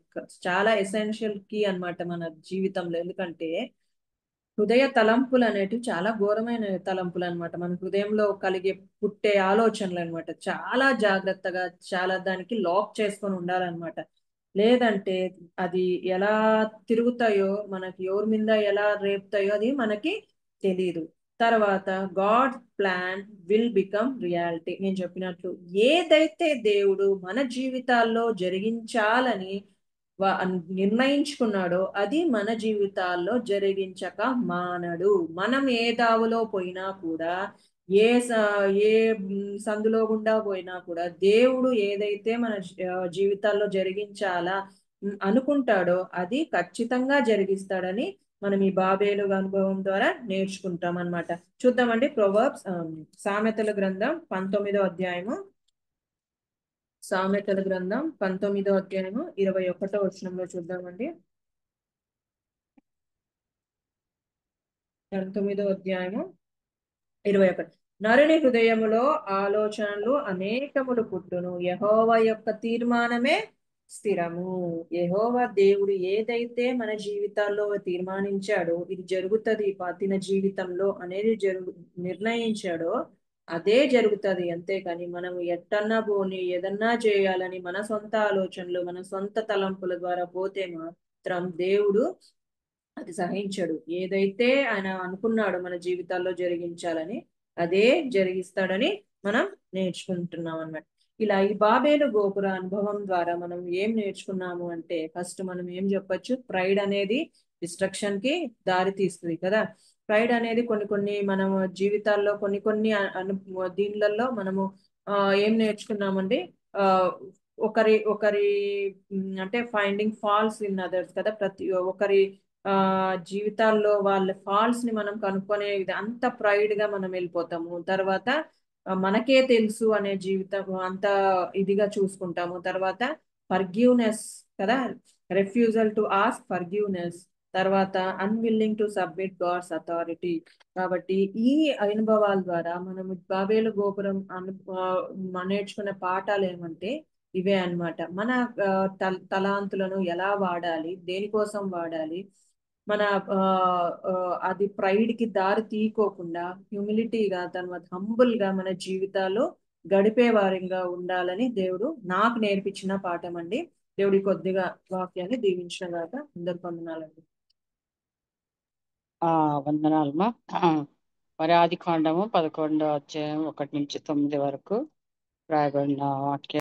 చాలా ఎసెన్షియల్ కీ అన్నమాట మన జీవితంలో. ఎందుకంటే హృదయ తలంపులు అనేటివి చాలా ఘోరమైన తలంపులు అనమాట. మన హృదయంలో పుట్టే ఆలోచనలు అనమాట. చాలా జాగ్రత్తగా, చాలా దానికి లాక్ చేసుకొని ఉండాలన్నమాట. లేదంటే అది ఎలా తిరుగుతాయో, మనకి ఎవరి మీద ఎలా రేపుతాయో అది మనకి తెలీదు. తర్వాత God plan will become reality. నేను చెప్పినట్లు ఏదైతే దేవుడు మన జీవితాల్లో జరిగించాలని నిర్ణయించుకున్నాడో అది మన జీవితాల్లో జరిగించక మానడు. మనం ఏ దావులో పోయినా కూడా, ఏ సందులో గుండా పోయినా కూడా దేవుడు ఏదైతే మన జీవితాల్లో జరిగించాలా అనుకుంటాడో అది ఖచ్చితంగా జరిగిస్తాడని మనం ఈ బాబేలు అనుభవం ద్వారా నేర్చుకుంటాం అన్నమాట. చూద్దామండి ప్రొవర్బ్స్, సామెతల గ్రంథం 19వ అధ్యాయము. సామెతల గ్రంథం 19వ అధ్యాయము 21వ వచనంలో చూద్దామండి. 19వ అధ్యాయము 21. నరుని హృదయములో ఆలోచనలు అనేకములు పుట్టును, యెహోవా యొక్క తీర్మానమే స్థిరము. యెహోవా దేవుడు ఏదైతే మన జీవితాల్లో తీర్మానించాడో ఇది జరుగుతుంది తిన జీవితంలో అనేది నిర్ణయించాడో అదే జరుగుతుంది. అంతేకాని మనం ఎట్టన్నా పోని ఏదన్నా చేయాలని మన సొంత ఆలోచనలు, మన సొంత తలంపుల ద్వారా పోతే మాత్రం దేవుడు అది సహించడు. ఏదైతే ఆయన అనుకున్నాడో మన జీవితాల్లో జరిగించాలని అదే జరిగిస్తాడని మనం నేర్చుకుంటున్నాం అన్నమాట. ఇలా ఈ బాబేలు గోపుర అనుభవం ద్వారా మనం ఏం నేర్చుకున్నాము అంటే ఫస్ట్ మనం ఏం చెప్పొచ్చు, ప్రైడ్ అనేది డిస్ట్రక్షన్ కి దారి తీస్తుంది కదా. ప్రైడ్ అనేది కొన్ని కొన్ని మనం జీవితాల్లో కొన్ని కొన్ని దీనిలలో మనము ఏం నేర్చుకున్నామండి, ఆ, ఒకరి ఒకరి అంటే ఫైండింగ్ ఫాల్స్ ఇన్ అదర్స్ కదా. ప్రతి ఒక్కరి జీవితాల్లో వాళ్ళ ఫాల్స్ ని మనం కనుక్కునే అంత ప్రైడ్ గా మనం వెళ్ళిపోతాము. తర్వాత మనకే తెలుసు అనే జీవితం అంత ఇదిగా చూసుకుంటాము. తర్వాత ఫర్గివ్నెస్ కదా, రిఫ్యూజల్ టు ఆస్క్ ఫర్గివ్నెస్, తర్వాత unwilling to submit God's authority. కాబట్టి ఈ అనుభవాల ద్వారా మనము బాబేలు గోపురం నేర్చుకునే పాఠాలు ఏమంటే ఇవే అన్నమాట. మన తలాంతులను ఎలా వాడాలి, దేనికోసం వాడాలి, మన అది ప్రైడ్ కి దారి తీయకోకుండా హ్యూమిలిటీగా తర్వాత హంబుల్ గా మన జీవితాలు గడిపే వారంగా ఉండాలని దేవుడు నాకు నేర్పించిన పాఠం అండి. దేవుడి కొద్దిగా వాక్యాన్ని దీవించిన గాక. అందరు పొందనాలండి. వందనాలమ్మా. మరి ఆది కాండము 11వ అధ్యాయం 1 నుంచి 9 వరకు రాయబడిన వాక్య